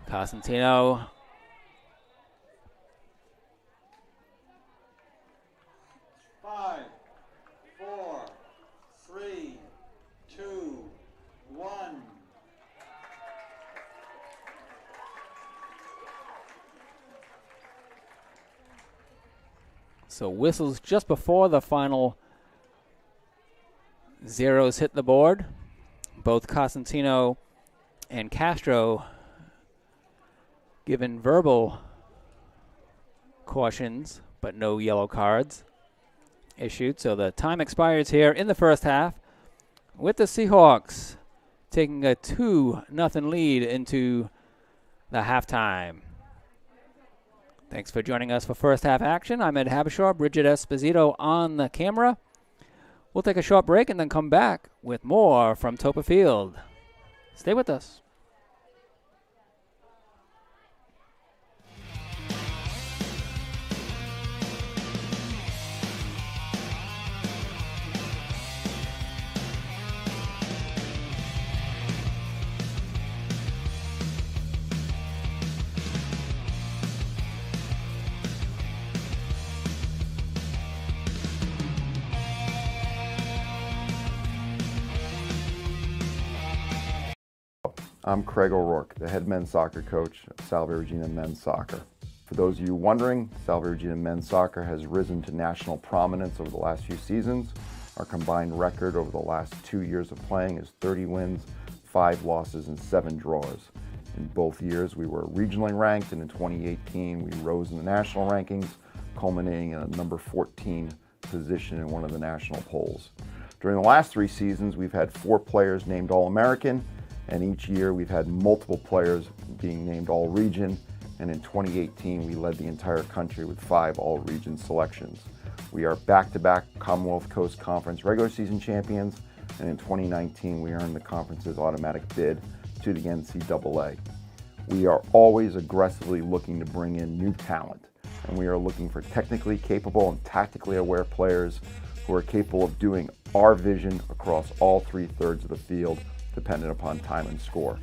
Costantino Five, 4, 3, 2, 1. So whistles just before the final zeros hit the board. Both Costantino and Castro given verbal cautions, but no yellow cards issued. So the time expires here in the first half with the Seahawks taking a 2-0 lead into the halftime. Thanks for joining us for first half action. I'm Ed Habishaw, Bridget Esposito on the camera. We'll take a short break and then come back with more from Toppa Field. Stay with us. I'm Craig O'Rourke, the head men's soccer coach at Salve Regina Men's Soccer. For those of you wondering, Salve Regina Men's Soccer has risen to national prominence over the last few seasons. Our combined record over the last 2 years of playing is 30 wins, 5 losses, and 7 draws. In both years, we were regionally ranked, and in 2018, we rose in the national rankings, culminating in a number 14 position in one of the national polls. During the last 3 seasons, we've had 4 players named All-American And each year we've had multiple players being named All-Region, and in 2018 we led the entire country with 5 All-Region selections. We are back-to-back Commonwealth Coast Conference regular season champions, and in 2019 we earned the conference's automatic bid to the NCAA. We are always aggressively looking to bring in new talent, and we are looking for technically capable and tactically aware players who are capable of doing our vision across all 3/3 of the field, dependent upon time and score.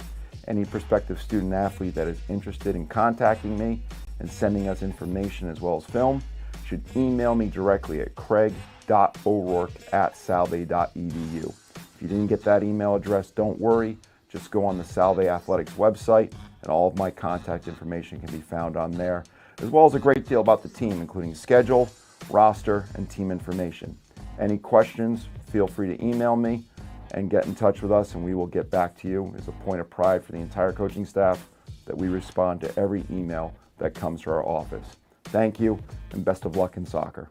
Any prospective student athlete that is interested in contacting me and sending us information as well as film should email me directly at craig.o'rourke@salve.edu. If you didn't get that email address, don't worry. Just go on the Salve Athletics website, and all of my contact information can be found on there, as well as a great deal about the team, including schedule, roster, and team information. Any questions, feel free to email me and get in touch with us, and we will get back to you. It's a point of pride for the entire coaching staff that we respond to every email that comes to our office. Thank you, and best of luck in soccer.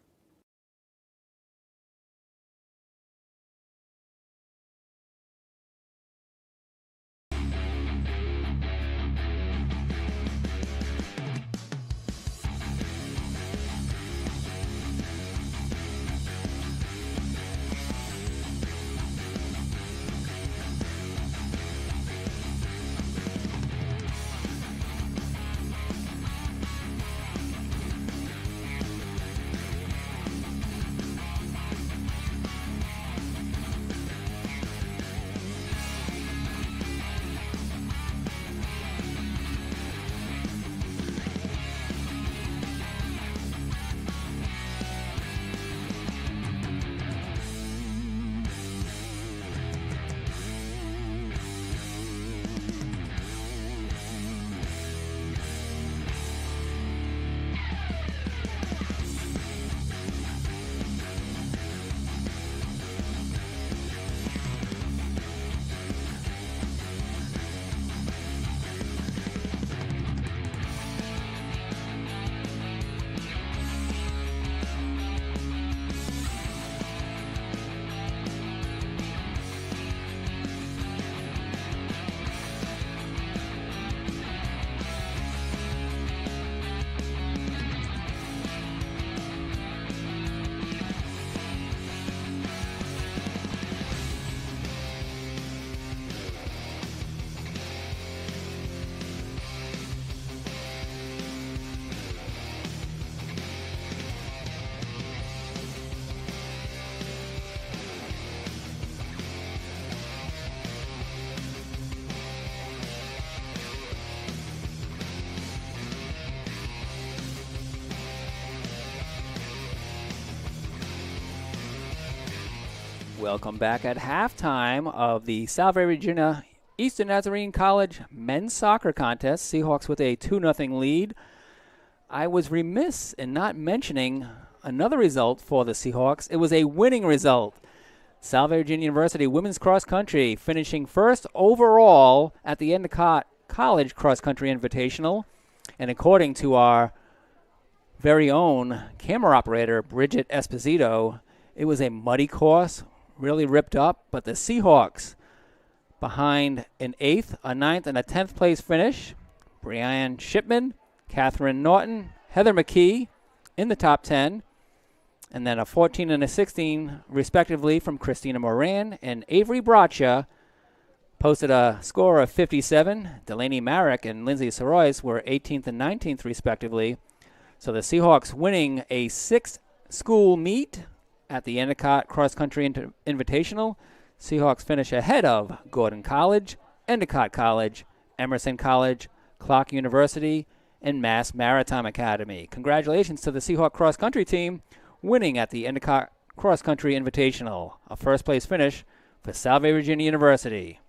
Welcome back at halftime of the Salve Regina Eastern Nazarene College men's soccer contest. Seahawks with a 2-0 lead. I was remiss in not mentioning another result for the Seahawks. It was a winning result. Salve Regina University women's cross country finishing first overall at the Endicott College Cross Country Invitational. And according to our very own camera operator, Bridget Esposito, it was a muddy course, really ripped up, but the Seahawks behind an 8th, a 9th, and a 10th place finish. Brianne Shipman, Catherine Norton, Heather McKee in the top 10, and then a 14 and a 16 respectively from Christina Moran, and Avery Bracha posted a score of 57. Delaney Marek and Lindsay Sorois were 18th and 19th respectively. So the Seahawks winning a 6th school meet at the Endicott Cross Country Invitational. Seahawks finish ahead of Gordon College, Endicott College, Emerson College, Clark University, and Mass Maritime Academy. Congratulations to the Seahawk cross country team winning at the Endicott Cross Country Invitational. A first place finish for Salve Regina University.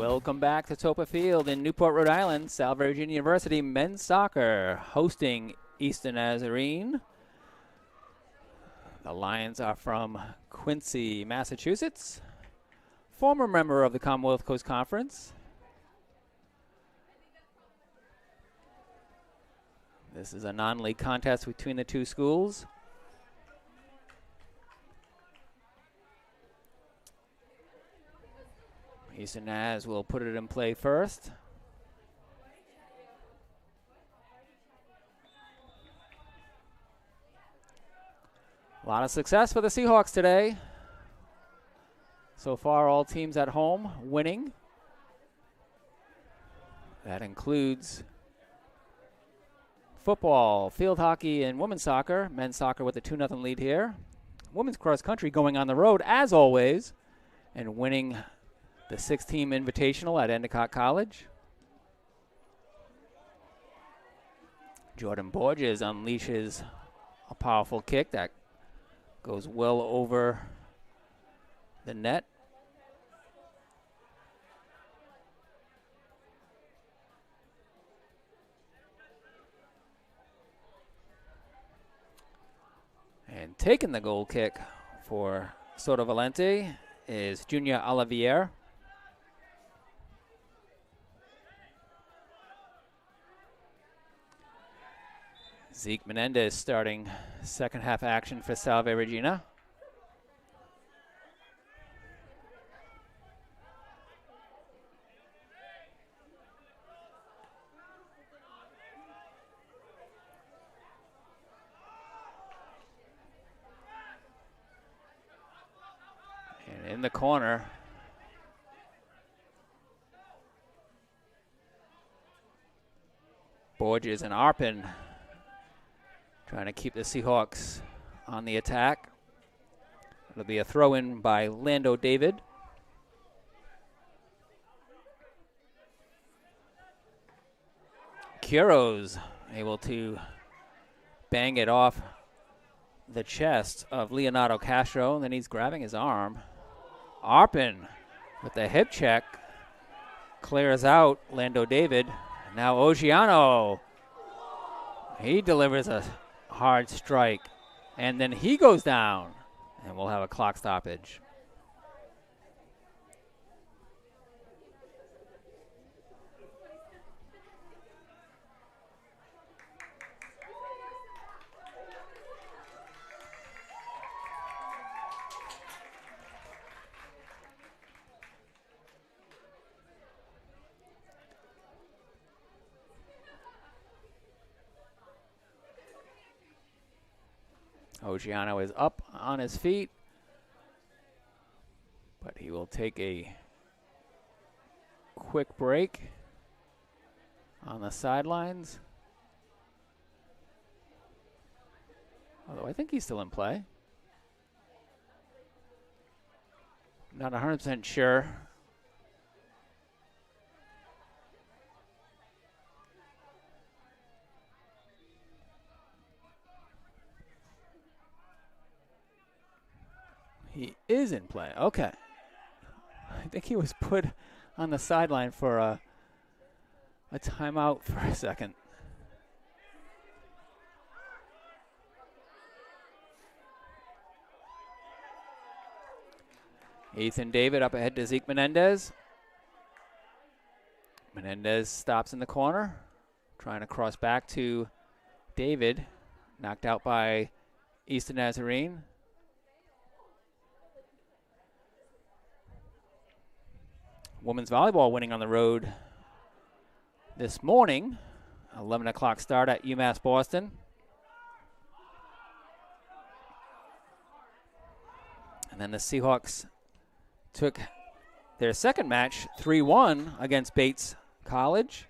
Welcome back to Toppa Field in Newport, Rhode Island. Salve Regina University men's soccer hosting Eastern Nazarene. The Lions are from Quincy, Massachusetts. Former member of the Commonwealth Coast Conference. This is a non-league contest between the two schools. Eastern Naz will put it in play first. A lot of success for the Seahawks today. So far, all teams at home winning. That includes football, field hockey, and women's soccer. Men's soccer with a 2-0 lead here. Women's cross country going on the road, as always, and winning the 6-team invitational at Endicott College. Jordan Borges unleashes a powerful kick that goes well over the net. And taking the goal kick for Soto Valente is Junior Olivier. Zeke Menendez starting second half action for Salve Regina. And in the corner, Borges and Arpin trying to keep the Seahawks on the attack. It'll be a throw-in by Lando David. Quiroz able to bang it off the chest of Leonardo Castro, and then he's grabbing his arm. Arpin with the hip check clears out Lando David. Now Ogiano, he delivers a hard strike, and then he goes down, and we'll have a clock stoppage. Ogiano is up on his feet, but he will take a quick break on the sidelines. Although I think he's still in play. Not 100% sure. He is in play. Okay. I think he was put on the sideline for a timeout for a second. Ethan David up ahead to Zeke Menendez. Menendez stops in the corner, trying to cross back to David. Knocked out by Eastern Nazarene. Women's volleyball winning on the road this morning. 11 o'clock start at UMass Boston. And then the Seahawks took their second match 3-1 against Bates College.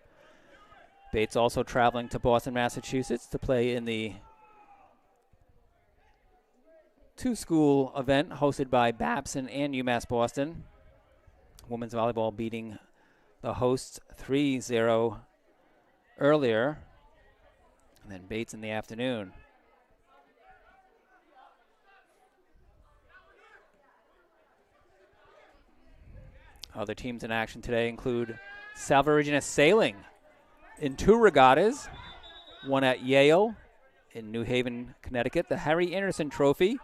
Bates also traveling to Boston, Massachusetts to play in the two-school event hosted by Babson and UMass Boston. Women's volleyball beating the hosts 3-0 earlier, and then Bates in the afternoon. Other teams in action today include Salve Regina Sailing in 2 regattas, one at Yale in New Haven, Connecticut, the Harry Anderson Trophy,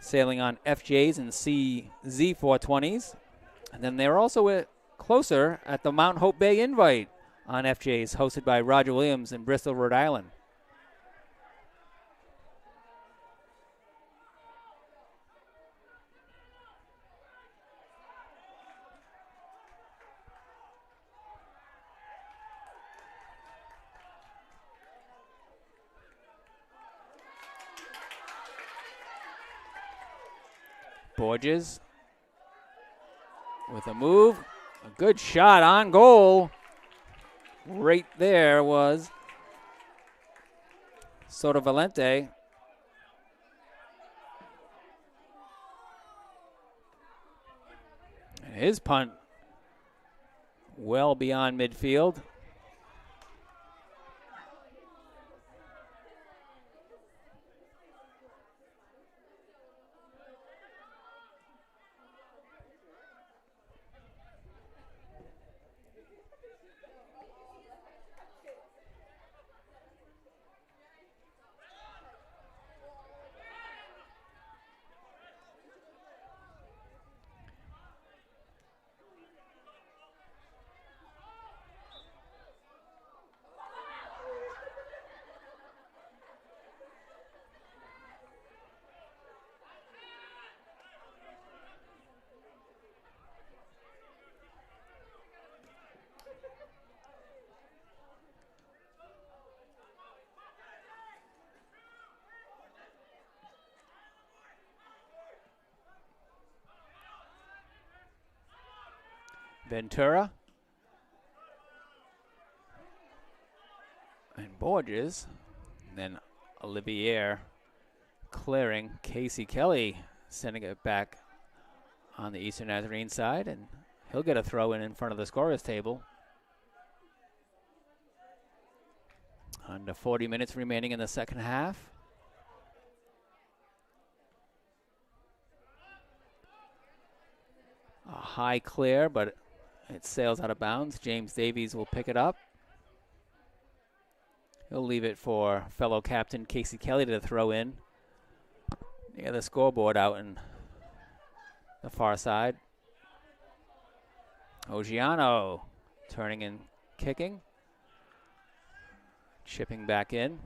sailing on FJs and CZ 420s. And then they're also closer at the Mount Hope Bay Invite on FJs, hosted by Roger Williams in Bristol, Rhode Island. Borges with a move, a good shot on goal. Right there was Soto Valente. And his punt well beyond midfield. Ventura and Borges, and then Olivier clearing. Casey Kelly sending it back on the Eastern Nazarene side, and he'll get a throw in front of the scorer's table. Under 40 minutes remaining in the second half. A high clear, but it sails out of bounds. James Davies will pick it up. He'll leave it for fellow captain Casey Kelly to throw in near the scoreboard out in the far side. Ogiano turning and kicking. Chipping back in.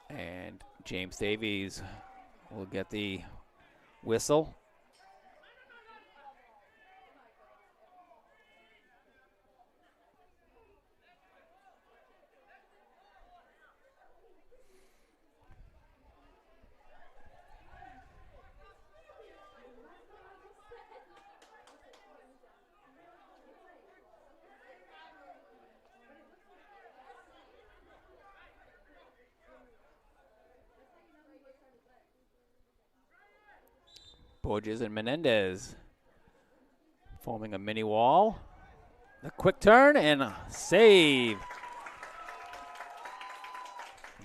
And James Davies will get the whistle. Borges and Menendez forming a mini wall. The quick turn and a save.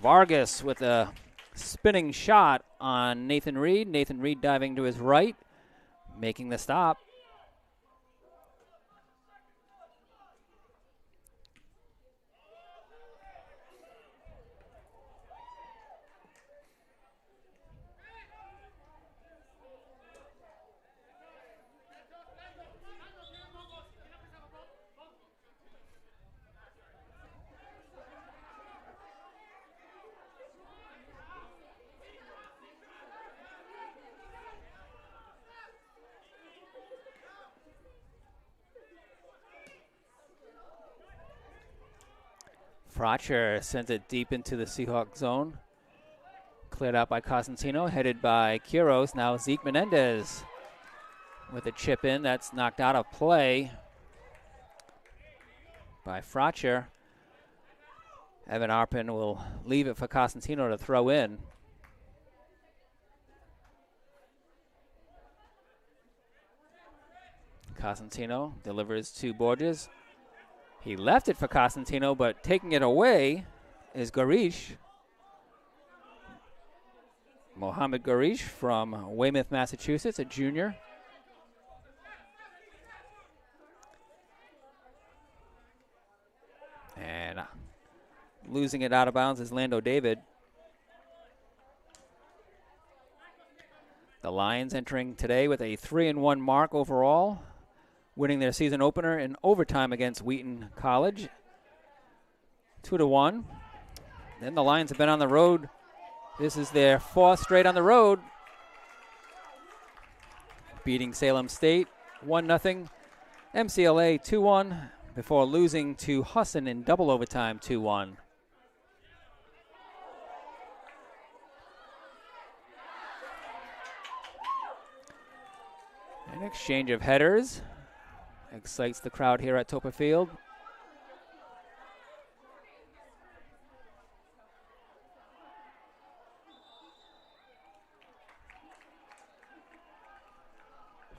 Vargas with a spinning shot on Nathan Reed. Nathan Reed diving to his right, making the stop. Frotcher sends it deep into the Seahawk zone. Cleared out by Cosentino, headed by Quiros. Now Zeke Menendez with a chip in. That's knocked out of play by Frotcher. Evan Arpin will leave it for Cosentino to throw in. Cosentino delivers to Borges. He left it for Cosentino, but taking it away is Garish. Mohammed Garish from Weymouth, Massachusetts, a junior. And losing it out of bounds is Lando David. The Lions entering today with a 3-1 mark overall, winning their season opener in overtime against Wheaton College, 2-1. Then the Lions have been on the road. This is their 4th straight on the road, beating Salem State 1-0, MCLA 2-1, before losing to Husson in double overtime 2-1. An exchange of headers excites the crowd here at Toppa Field.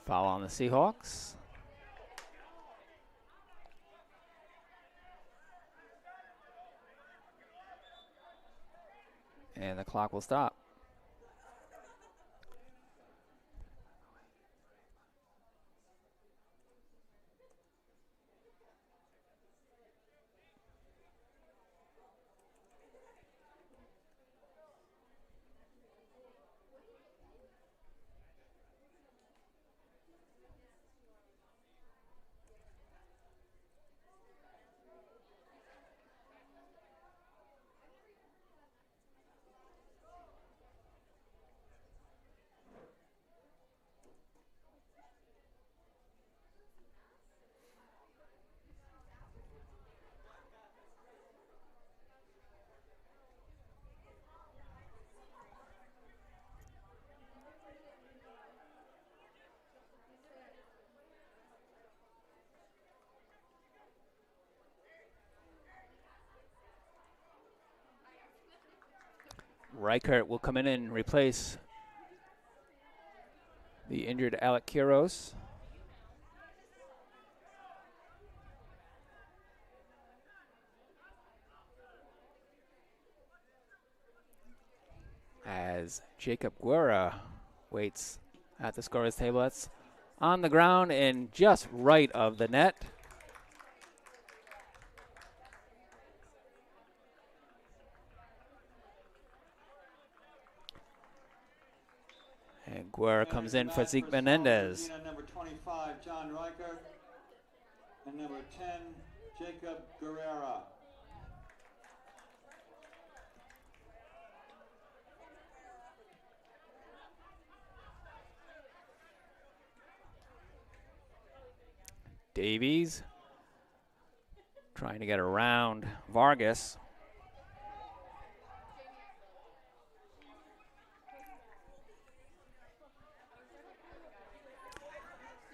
Foul on the Seahawks. And the clock will stop. Reichert will come in and replace the injured Alec Quiros. As Jacob Guerra waits at the scorer's table. That's on the ground and just right of the net. And Guerra comes in for Zeke Menendez. Number 25, John Reichert, and number 10, Jacob Guerrera. Davies trying to get around Vargas.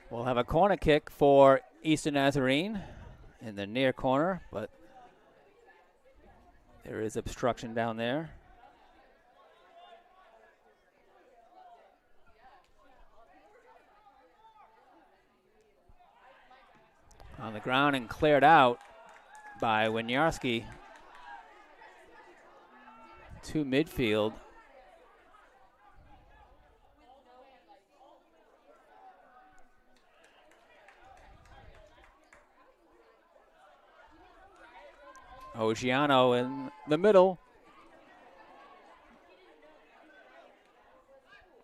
We'll have a corner kick for Eastern Nazarene in the near corner, but there is obstruction down there. On the ground and cleared out by Winiarski to midfield. Ogiano in the middle.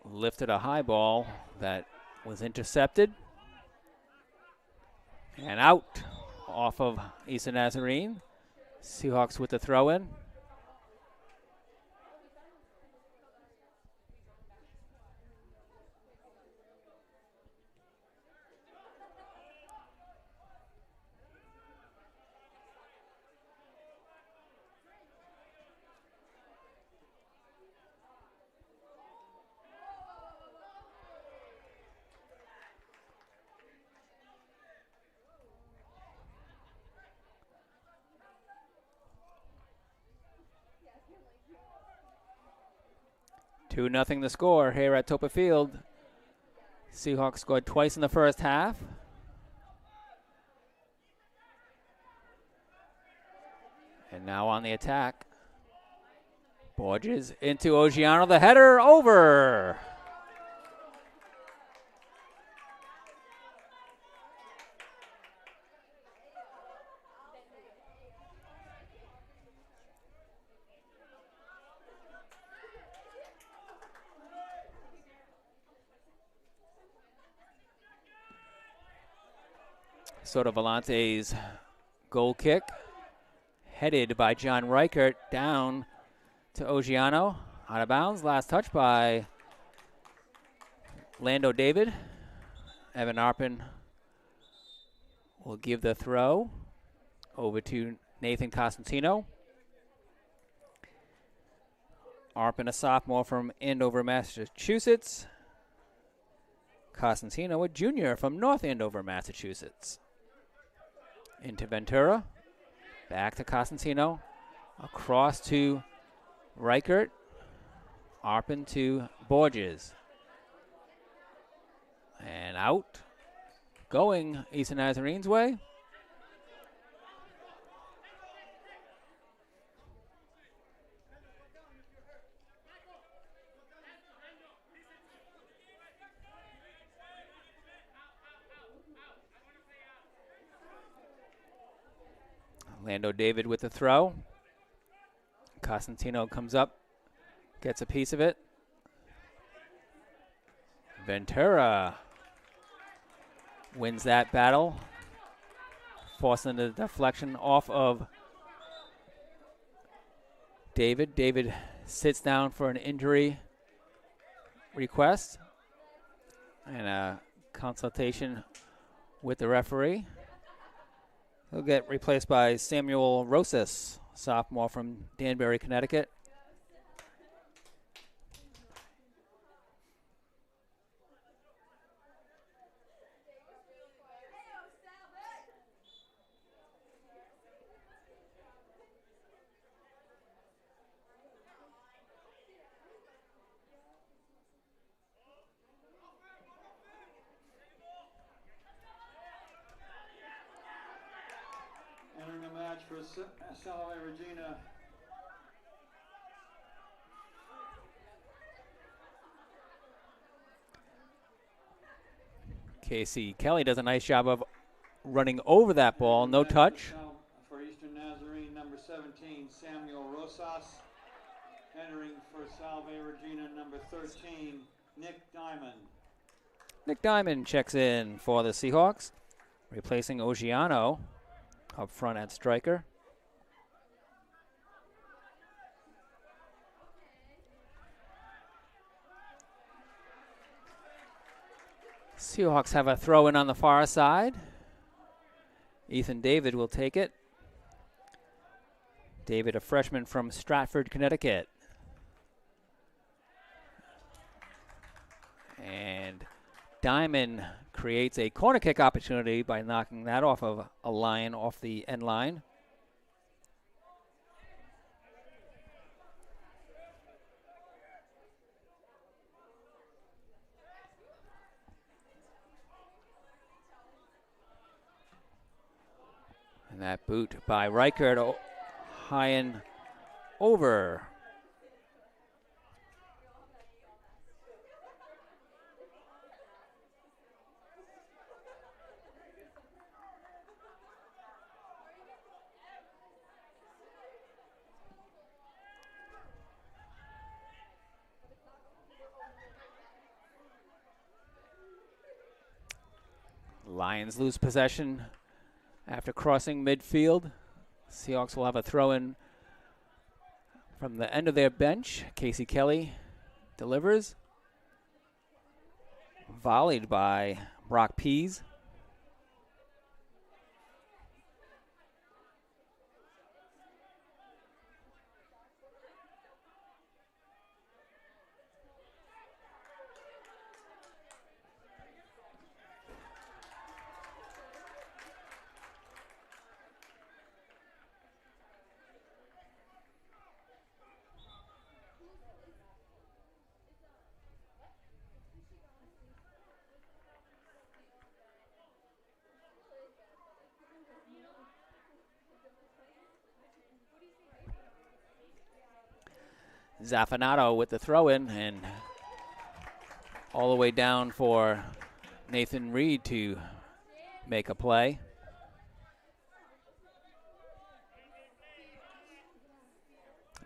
Lifted a high ball that was intercepted. And out off of Eastern Nazarene. Seahawks with the throw in. 2-0 the score here at Toppa Field. Seahawks scored twice in the first half. And now on the attack. Borges into Ogiano, the header over. Soto Volante's goal kick, headed by John Reichert down to Ogiano, out of bounds. Last touch by Lando David. Evan Arpin will give the throw over to Nathan Costantino. Arpin, a sophomore from Andover, Massachusetts. Costantino, a junior from North Andover, Massachusetts. Into Ventura, back to Costantino, across to Reichert, Arpin to Borges. And out, going Eastern Nazarene's way. Lando David with the throw. Costantino comes up, gets a piece of it. Ventura wins that battle, forcing the deflection off of David. David sits down for an injury request and a consultation with the referee. He'll get replaced by Samuel Rosas, sophomore from Danbury, Connecticut. Entering the match for Salve Regina. Casey Kelly does a nice job of running over that ball. No touch. For Eastern Nazarene, number 17, Samuel Rosas. Entering for Salve Regina, number 13, Nick Diamond. Nick Diamond checks in for the Seahawks, replacing Ogiano up front at striker. Seahawks have a throw in on the far side. Ethan David will take it. David, a freshman from Stratford, Connecticut. And Diamond creates a corner kick opportunity by knocking that off of a line off the end line. And that boot by Reichert high and over. Lions lose possession after crossing midfield. Seahawks will have a throw-in from the end of their bench. Casey Kelly delivers. Volleyed by Brock Pease. Zaffanato with the throw-in, and all the way down for Nathan Reed to make a play.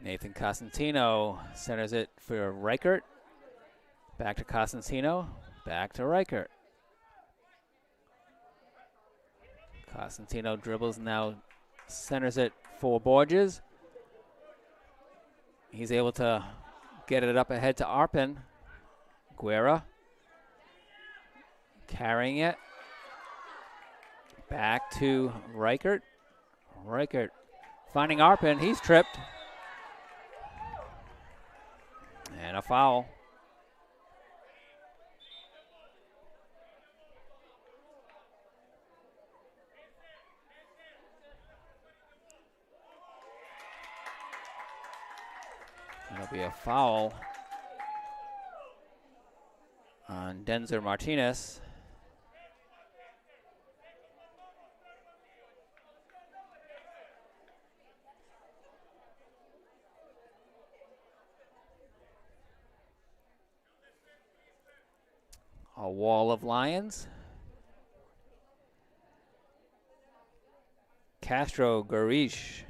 Nathan Costantino centers it for Reichert. Back to Costantino, back to Reichert. Costantino dribbles, now centers it for Borges. He's able to get it up ahead to Arpin. Guerra carrying it. Back to Reichert. Reichert finding Arpin. He's tripped. And a foul. It'll be a foul on Denzer Martinez. A wall of Lions. Castro, Garish,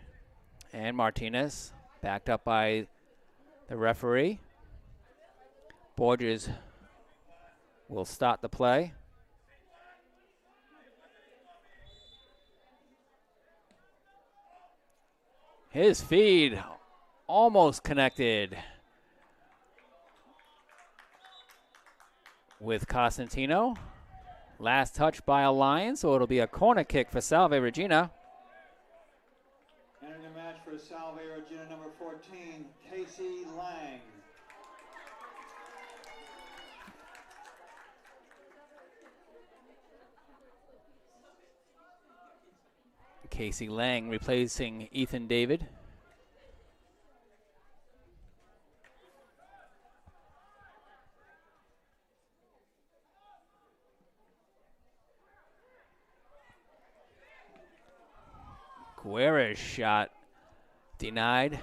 and Martinez backed up by the referee. Borges will start the play. His feed almost connected with Costantino. Last touch by a Lion, so it'll be a corner kick for Salve Regina. Entering the match for Salve Regina number 14, Casey Lang. Casey Lang replacing Ethan David. Guerra's shot denied.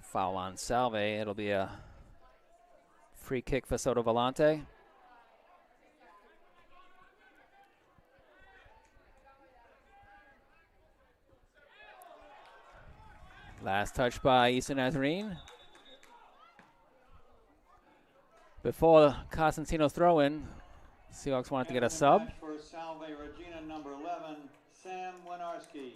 Foul on Salve. It'll be a free kick for Soto Volante. Last touch by Eastern Nazarene. Before Costantino's throw-in, Seahawks wanted to get a sub. For Salve Regina number 11, Sam Winarski.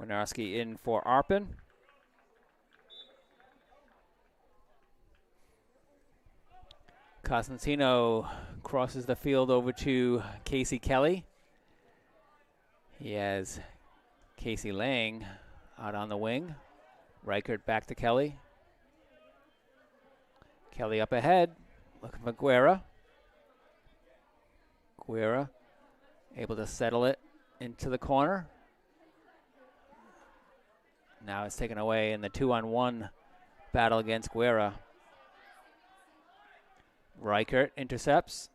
Winarski in for Arpin. Costantino crosses the field over to Casey Kelly. He has Casey Lang out on the wing. Reichert back to Kelly. Kelly up ahead, looking for Guerra. Guerra able to settle it into the corner. Now it's taken away in the 2-on-1 battle against Guerra. Reichert intercepts.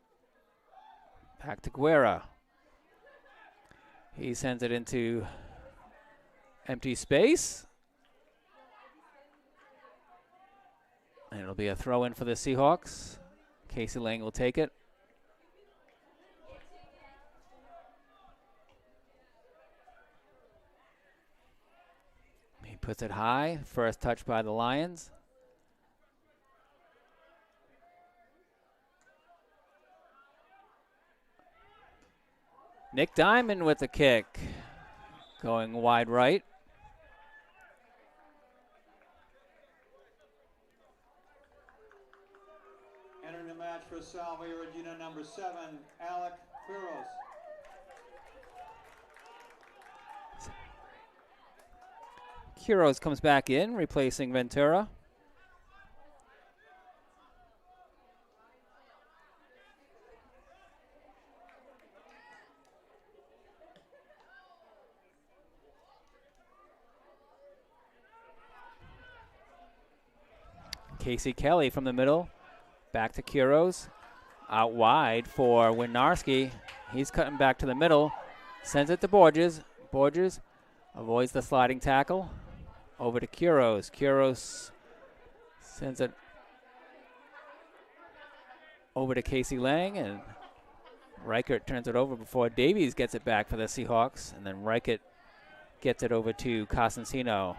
Back to Guerra. He sends it into empty space. And it'll be a throw-in for the Seahawks. Casey Lang will take it. He puts it high. First touch by the Lions. Nick Diamond with the kick. Going wide right. Entering the match for Salve Regina number 7, Alec Quiros. Quiros comes back in, replacing Ventura. Casey Kelly from the middle. Back to Kuros. Out wide for Winarski. He's cutting back to the middle. Sends it to Borges. Borges avoids the sliding tackle. Over to Kuros. Kuros sends it over to Casey Lang, and Reichert turns it over before Davies gets it back for the Seahawks, and then Reichert gets it over to Costantino.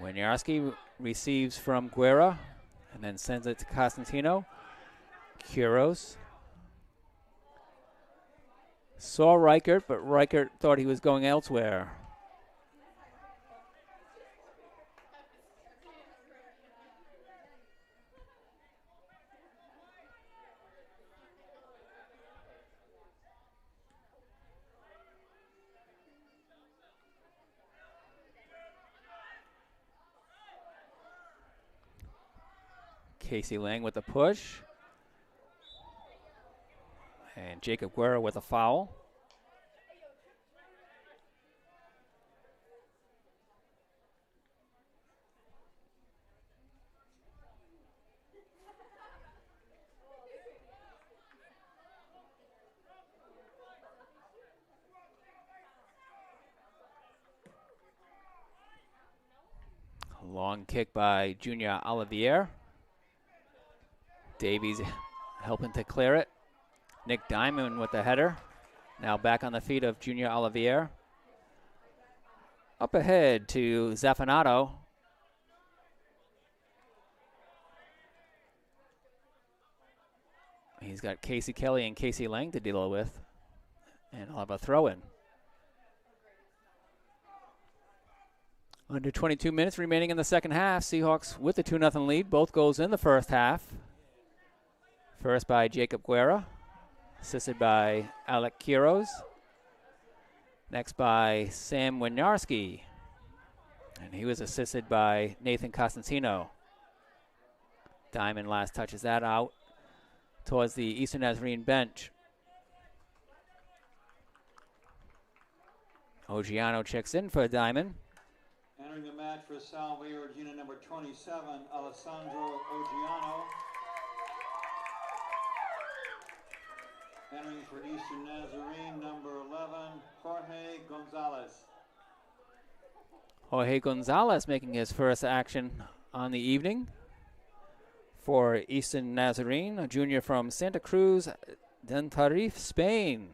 Winiarski receives from Guerra and then sends it to Costantino. Kuros saw Reichert, but Reichert thought he was going elsewhere. Casey Lang with a push. And Jacob Guerra with a foul. A long kick by Junior Olivier. Davies helping to clear it. Nick Diamond with the header. Now back on the feet of Junior Olivier. Up ahead to Zafinato. He's got Casey Kelly and Casey Lang to deal with. And he'll have a throw-in. Under 22 minutes remaining in the second half. Seahawks with the 2-0 lead. Both goals in the first half. First by Jacob Guerra, assisted by Alec Kuros. Next by Sam Winiarski, and he was assisted by Nathan Costantino. Diamond last touches that out towards the Eastern Nazarene bench. Oggiano checks in for Diamond. Entering the match for Salve Regina number 27, Alessandro Oggiano. Entering for Eastern Nazarene, number 11, Jorge Gonzalez. Jorge Gonzalez making his first action on the evening for Eastern Nazarene, a junior from Santa Cruz del Tarif, Spain.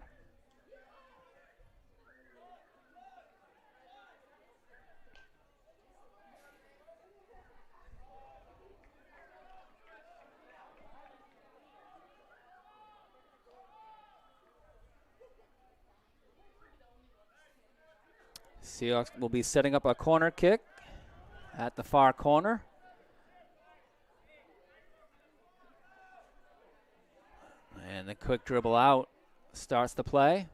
Seahawks will be setting up a corner kick at the far corner. And the quick dribble out starts the play.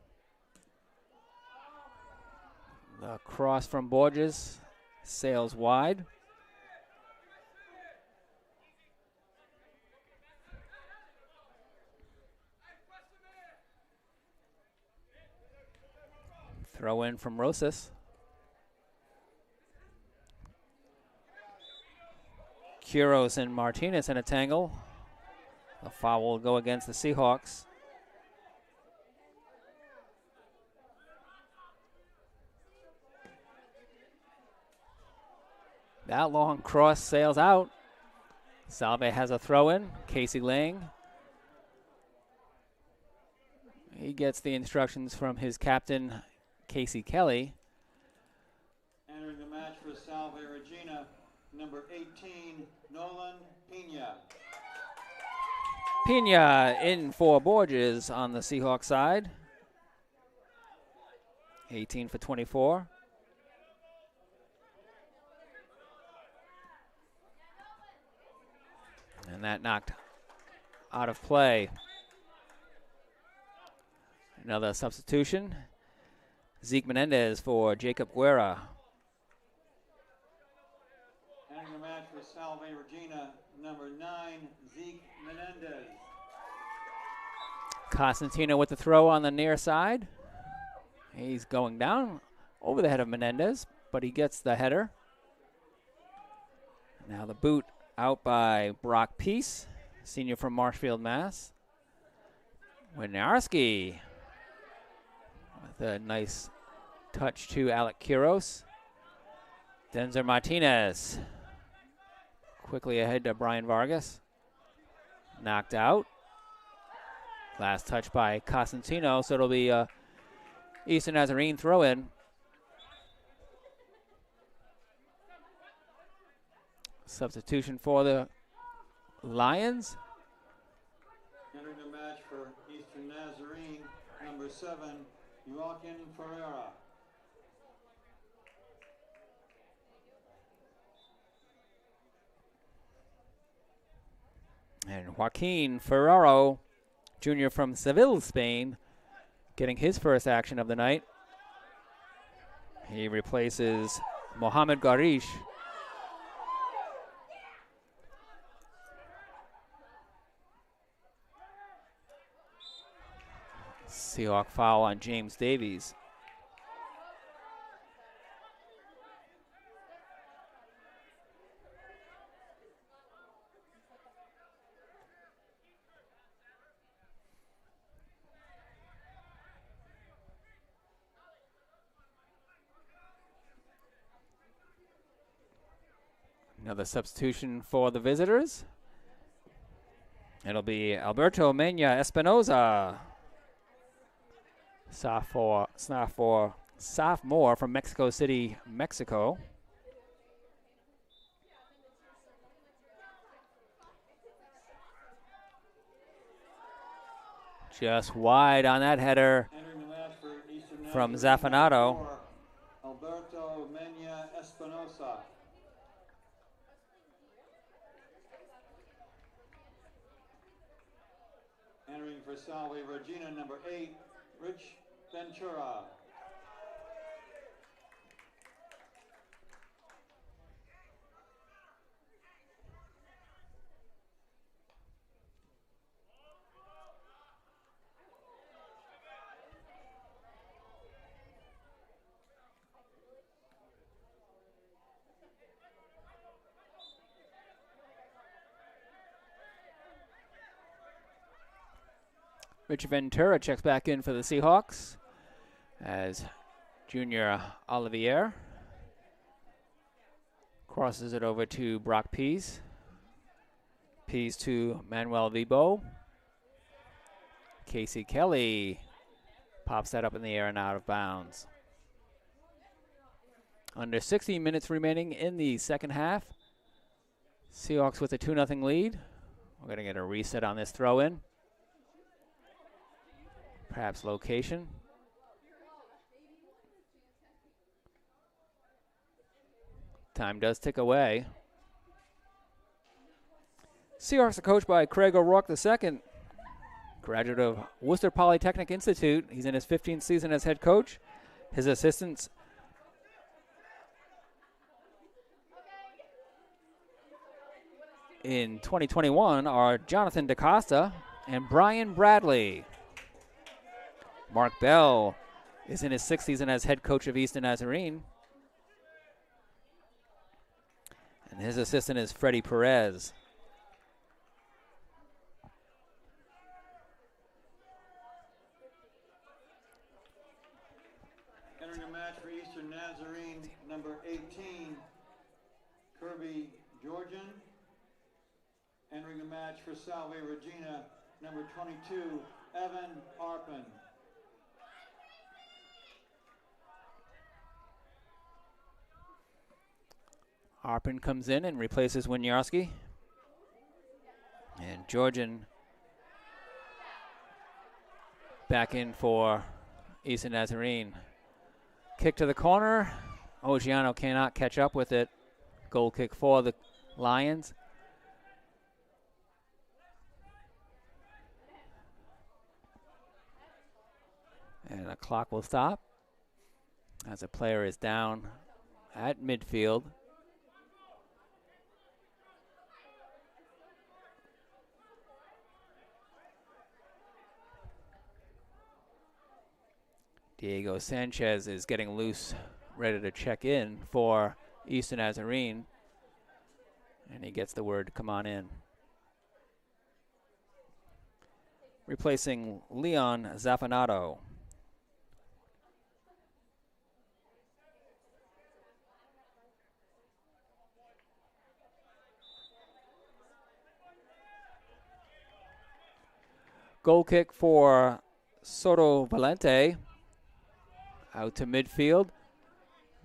The cross from Borges sails wide. Throw in from Rosas. Kuros and Martinez in a tangle. The foul will go against the Seahawks. That long cross sails out. Salve has a throw in. Casey Lang. He gets the instructions from his captain, Casey Kelly. Entering the match for Salve Regina, number 18, Nolan Pena. Pena in for Borges on the Seahawks side. 18 for 24. And that knocked out of play. Another substitution. Zeke Menendez for Jacob Guerra. Entering the match for Salve Regina, number 9, Zeke Menendez. Costantino with the throw on the near side. He's going down over the head of Menendez, but he gets the header. Now the boot out by Brock Peace, senior from Marshfield, Mass. Winarski with a nice touch to Alec Quiros. Denzer Martinez quickly ahead to Brian Vargas. Knocked out. Last touch by Cosentino, so it'll be a Eastern Nazarene throw-in. Substitution for the Lions. Entering the match for Eastern Nazarene, number 7, Joaquin Ferreira. And Joaquin Ferraro, junior from Seville, Spain, getting his first action of the night. He replaces Mohamed Garish. Seahawk foul on James Davies. Another substitution for the visitors. It'll be Alberto Mena Espinoza, sophomore from Mexico City, Mexico. Just wide on that header from Zafanato. Alberto Mena Espinosa. Entering for Salve Regina, number 8, Rich Ventura. Rich Ventura checks back in for the Seahawks as junior Olivier crosses it over to Brock Pease. Pease to Manuel Vibo. Casey Kelly pops that up in the air and out of bounds. Under 60 minutes remaining in the second half. Seahawks with a 2-0 lead. We're going to get a reset on this throw-in. Perhaps location. Time does tick away. Seahawks are coached by Craig O'Rourke II, graduate of Worcester Polytechnic Institute. He's in his 15th season as head coach. His assistants in 2021 are Jonathan DaCosta and Brian Bradley. Mark Bell is in his 6th season as head coach of Eastern Nazarene. And his assistant is Freddie Perez. Entering the match for Eastern Nazarene, number 18, Kirby Georgian. Entering the match for Salve Regina, number 22, Evan Arpin. Arpin comes in and replaces Winiarski. And Georgian back in for Eastern Nazarene. Kick to the corner. Ogiano cannot catch up with it. Goal kick for the Lions. And the clock will stop as a player is down at midfield. Diego Sanchez is getting loose, ready to check in for Eastern Nazarene. And he gets the word, come on in. Replacing Leon Zaffanato. Goal kick for Soto Valente. Out to midfield.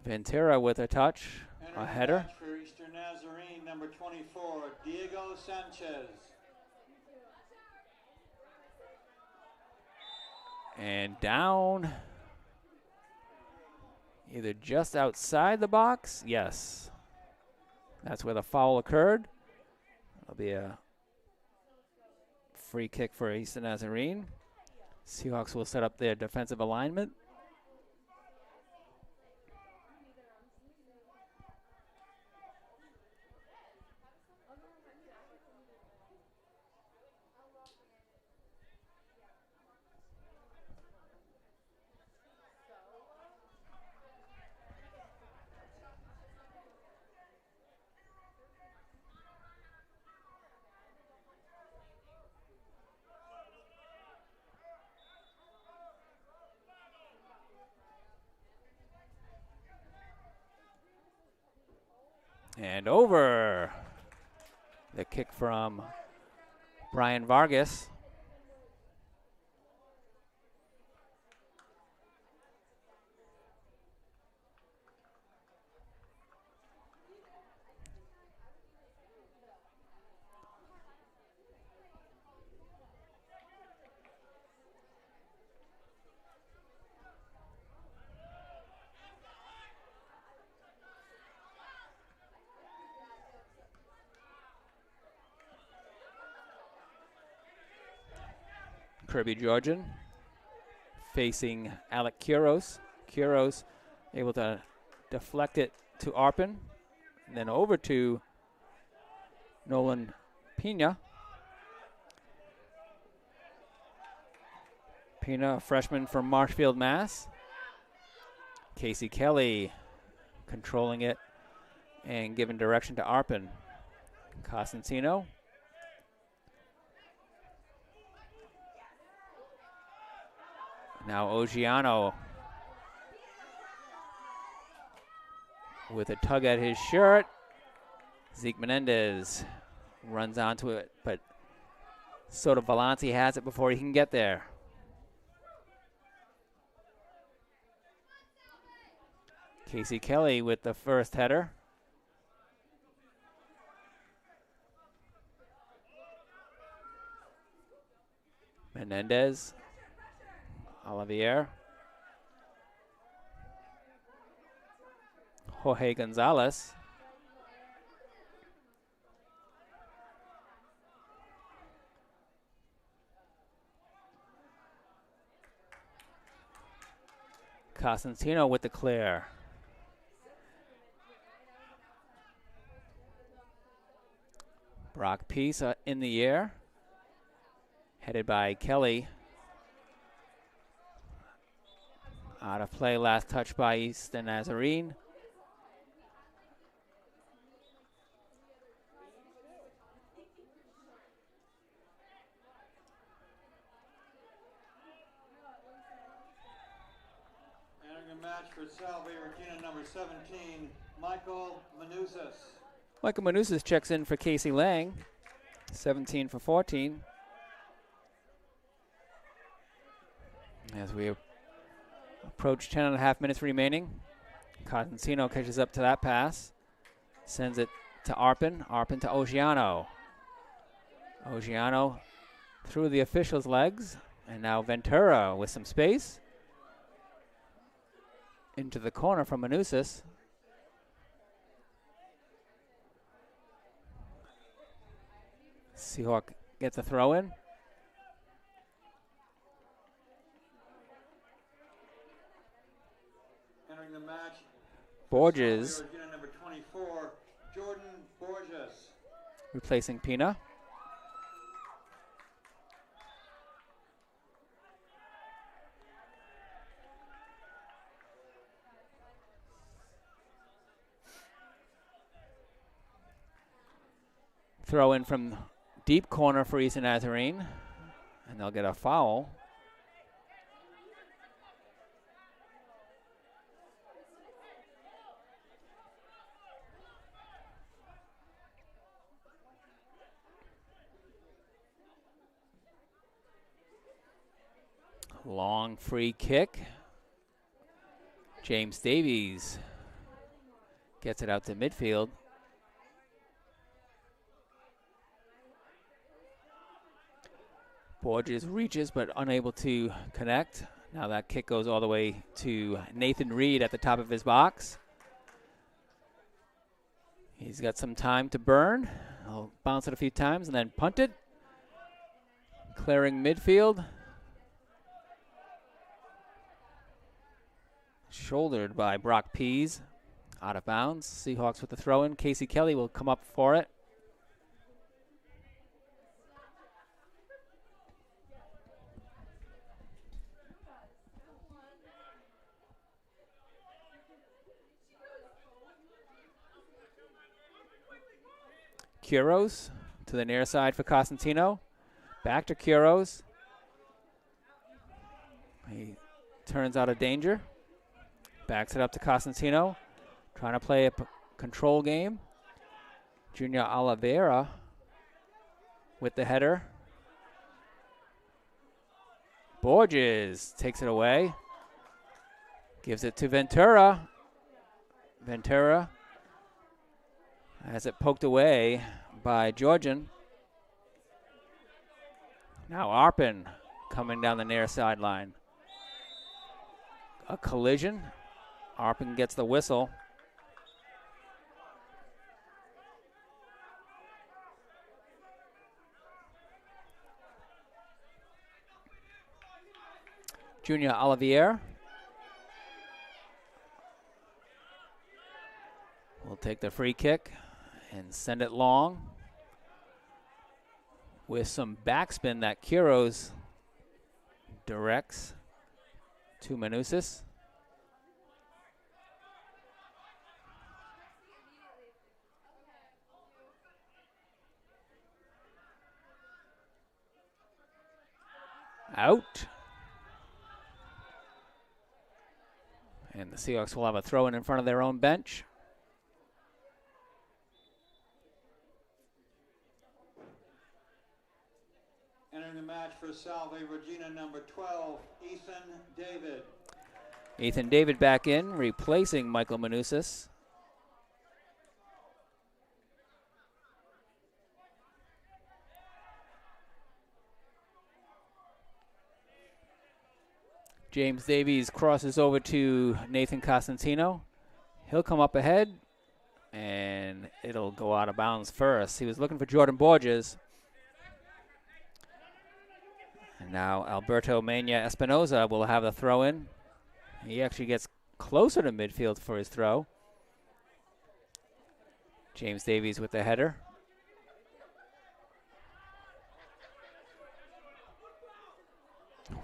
Ventura with a touch. A header. For Eastern Nazarene, number 24, Diego Sanchez. And down. Either just outside the box. Yes. That's where the foul occurred. That'll be a free kick for Eastern Nazarene. Seahawks will set up their defensive alignment. And over. The kick from Brian Vargas. Kirby Georgian facing Alec Quiros. Quiros able to deflect it to Arpin. And then over to Nolan Pina. Pina, a freshman from Marshfield, Mass. Casey Kelly controlling it and giving direction to Arpin. Costantino. Now Ogiano with a tug at his shirt. Zeke Menendez runs onto it, but Soto Valente has it before he can get there. Casey Kelly with the first header. Menendez. Olivier. Jorge Gonzalez. Costantino with the clear. Brock Peace in the air. Headed by Kelly. Out of play, last touch by Eastern Nazarene. Entering the match for Salve Regina, number 17, Michael Manuzas. Michael Manuzas checks in for Casey Lang. 17 for 14. As we approach 10.5 minutes remaining. Costantino catches up to that pass. Sends it to Arpin. Arpin to Ogiano. Ogiano through the official's legs. And now Ventura with some space. Into the corner from Manuzas. Seahawk gets a throw in. Entering the match, Borges number 24, Jordan Borges. replacing Pina. throw in from deep corner for Eastern Nazarene, and they'll get a foul. Long free kick. James Davies gets it out to midfield. Borges reaches but unable to connect. Now that kick goes all the way to Nathan Reed at the top of his box. He's got some time to burn. He'll bounce it a few times and then punt it. Clearing midfield. Shouldered by Brock Pease. Out of bounds. Seahawks with the throw in. Casey Kelly will come up for it. Kuros to the near side for Costantino. Back to Kuros. He turns out of danger. Backs it up to Costantino. Trying to play a control game. Junior Oliveira with the header. Borges takes it away. Gives it to Ventura. Ventura has it poked away by Georgian. Now Arpin coming down the near sideline. A collision. Arpin gets the whistle. Junior Olivier will take the free kick and send it long with some backspin that Kuros directs to Manousis. Out. And the Seahawks will have a throw in front of their own bench. Entering the match for Salve Regina, number 12, Ethan David. Ethan David back in, replacing Michael Manousis. James Davies crosses over to Nathan Costantino. He'll come up ahead, and it'll go out of bounds first. He was looking for Jordan Borges. And now Alberto Mena Espinoza will have the throw in. He actually gets closer to midfield for his throw. James Davies with the header.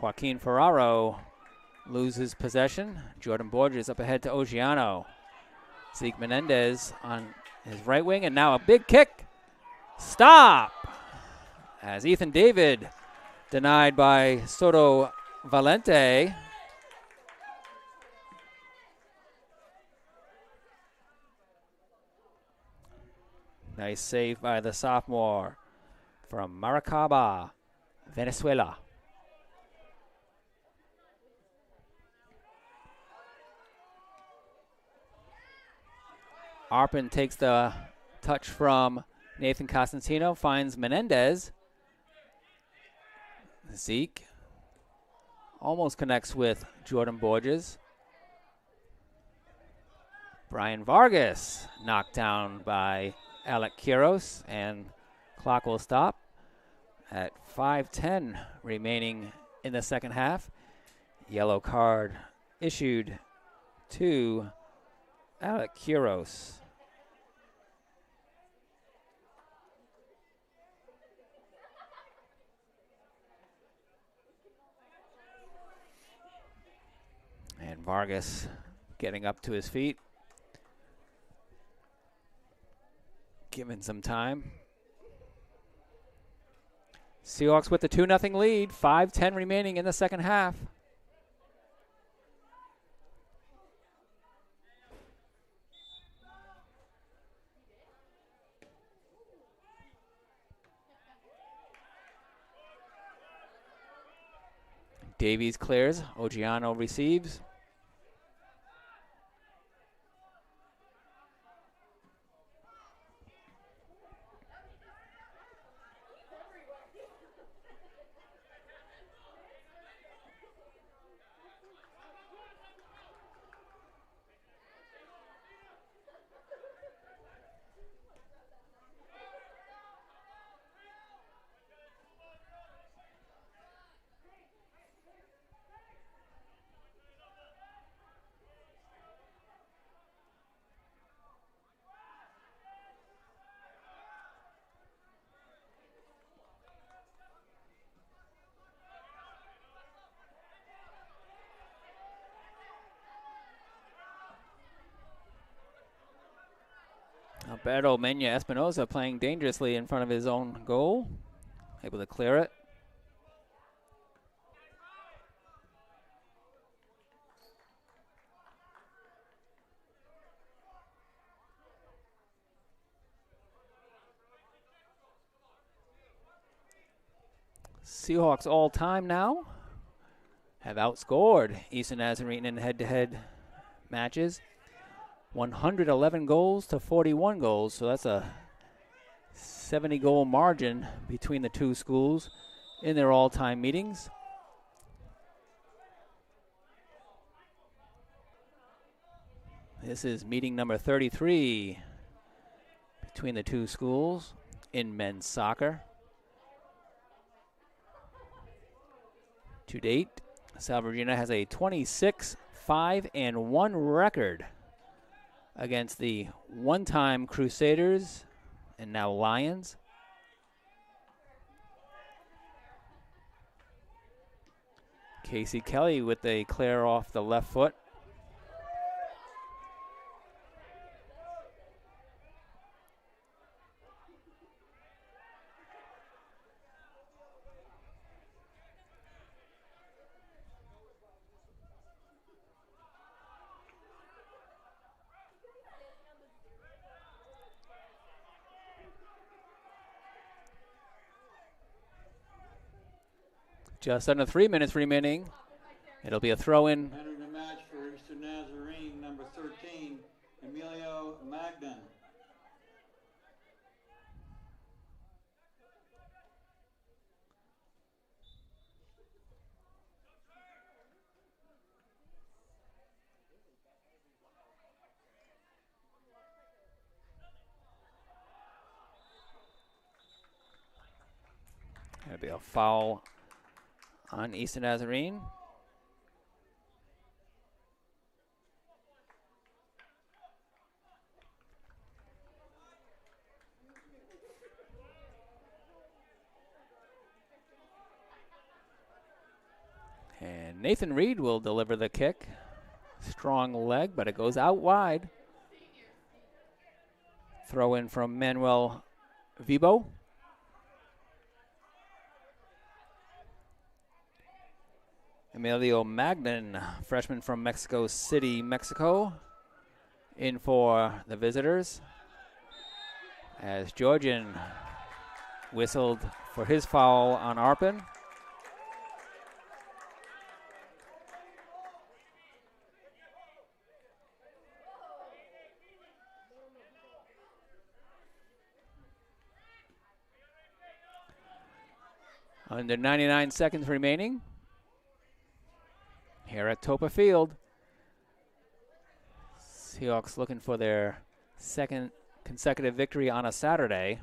Joaquin Ferraro loses possession. Jordan Borges up ahead to Ogiano. Zeke Menendez on his right wing, and now a big kick. Stop! As Ethan David denied by Soto Valente. Nice save by the sophomore from Maracaba, Venezuela. Arpin takes the touch from Nathan Costantino, finds Menendez. Zeke almost connects with Jordan Borges. Brian Vargas knocked down by Alec Quiros, and clock will stop at 5:10 remaining in the second half. Yellow card issued to Alec Quiros. And Vargas getting up to his feet. Given some time. Seahawks with the 2-0 lead. 5:10 remaining in the second half. Davies clears. Ogiano receives. Alberto Mena Espinosa playing dangerously in front of his own goal. Able to clear it. Seahawks all time now have outscored Eastern Nazarene in head-to-head matches. 111 goals to 41 goals, so that's a 70-goal margin between the two schools in their all-time meetings. This is meeting number 33 between the two schools in men's soccer. To date, Salve Regina has a 26-5-1 record against the one-time Crusaders and now Lions. Casey Kelly with a clear off the left foot. Just under 3 minutes remaining. It'll be a throw-in. Entering the match for Eastern Nazarene, number 13, Emilio Magnan. There'll be a foul on Eastern Nazarene. And Nathan Reed will deliver the kick. Strong leg, but it goes out wide. Throw in from Manuel Vibo. Emilio Magnan, freshman from Mexico City, Mexico, in for the visitors. As Georgian whistled for his foul on Arpin. Under 99 seconds remaining here at Toppa Field. Seahawks looking for their second consecutive victory on a Saturday.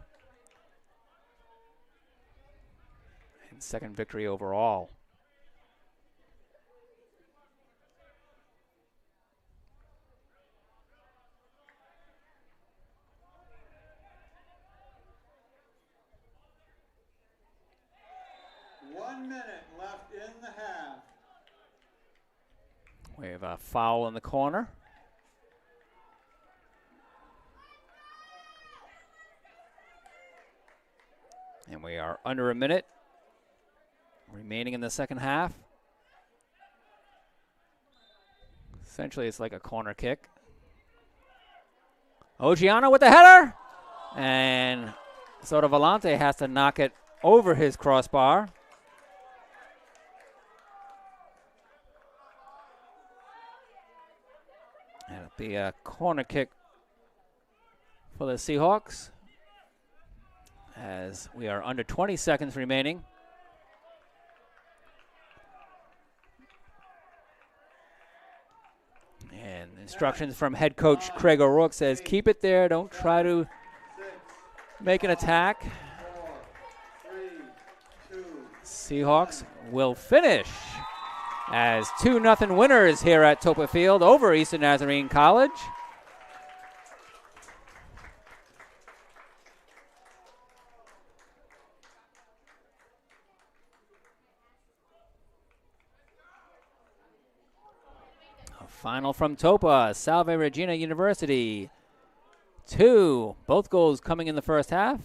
And second victory overall. Left in the half. We have a foul in the corner. And we are under a minute remaining in the second half. Essentially, it's like a corner kick. Ogiano with the header. And Sotovalente has to knock it over his crossbar. And it'll be a corner kick for the Seahawks as we are under 20 seconds remaining. And instructions from head coach Craig O'Rourke says, keep it there. Don't try to make an attack. Seahawks will finish as 2-0 winners here at Toppa Field over Eastern Nazarene College. A final from Toppa, Salve Regina University. 2, both goals coming in the first half,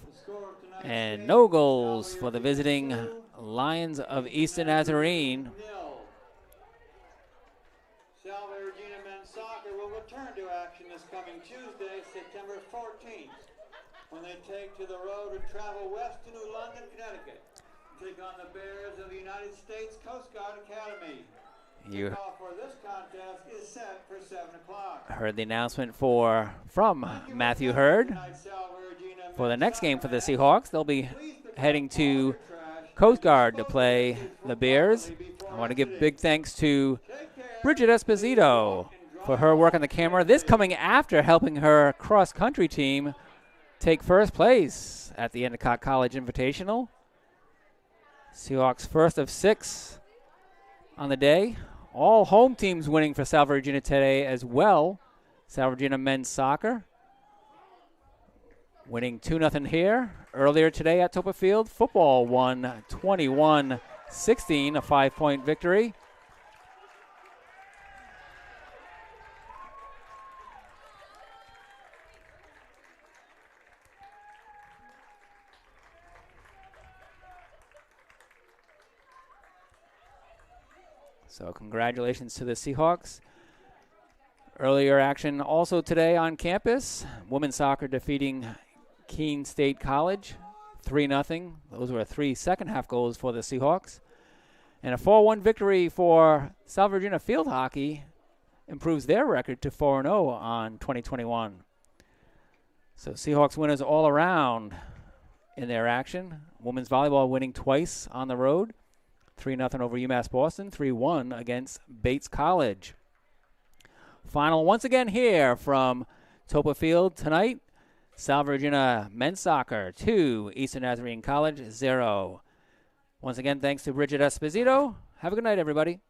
and no goals for the visiting Lions of Eastern Nazarene. Salve Regina men's soccer will return to action this coming Tuesday, September 14th, when they take to the road and travel west to New London, Connecticut, to take on the Bears of the United States Coast Guard Academy. You Kickoff for this contest is set for 7 o'clock. heard the announcement from Matthew Hurd for the next game for the Seahawks. They'll be heading to Coast Guard to play the Bears. I want to give big thanks to Bridget Esposito for her work on the camera. This coming after helping her cross-country team take first place at the Endicott College Invitational. Seahawks first of 6 on the day. All home teams winning for Salve Regina today as well. Salve Regina men's soccer winning 2-0 here. Earlier today at Toppa Field, football won 21-16, a 5-point victory. So congratulations to the Seahawks. Earlier action also today on campus. Women's soccer defeating Keene State College 3-0. Those were 3 second-half goals for the Seahawks. And a 4-1 victory for Salve Regina field hockey improves their record to 4-0 on 2021. So Seahawks winners all around in their action. Women's volleyball winning twice on the road. 3-0 over UMass Boston, 3-1 against Bates College. Final once again here from Toppa Field tonight. Salve Regina men's soccer 2, Eastern Nazarene College 0. Once again, thanks to Bridget Esposito. Have a good night, everybody.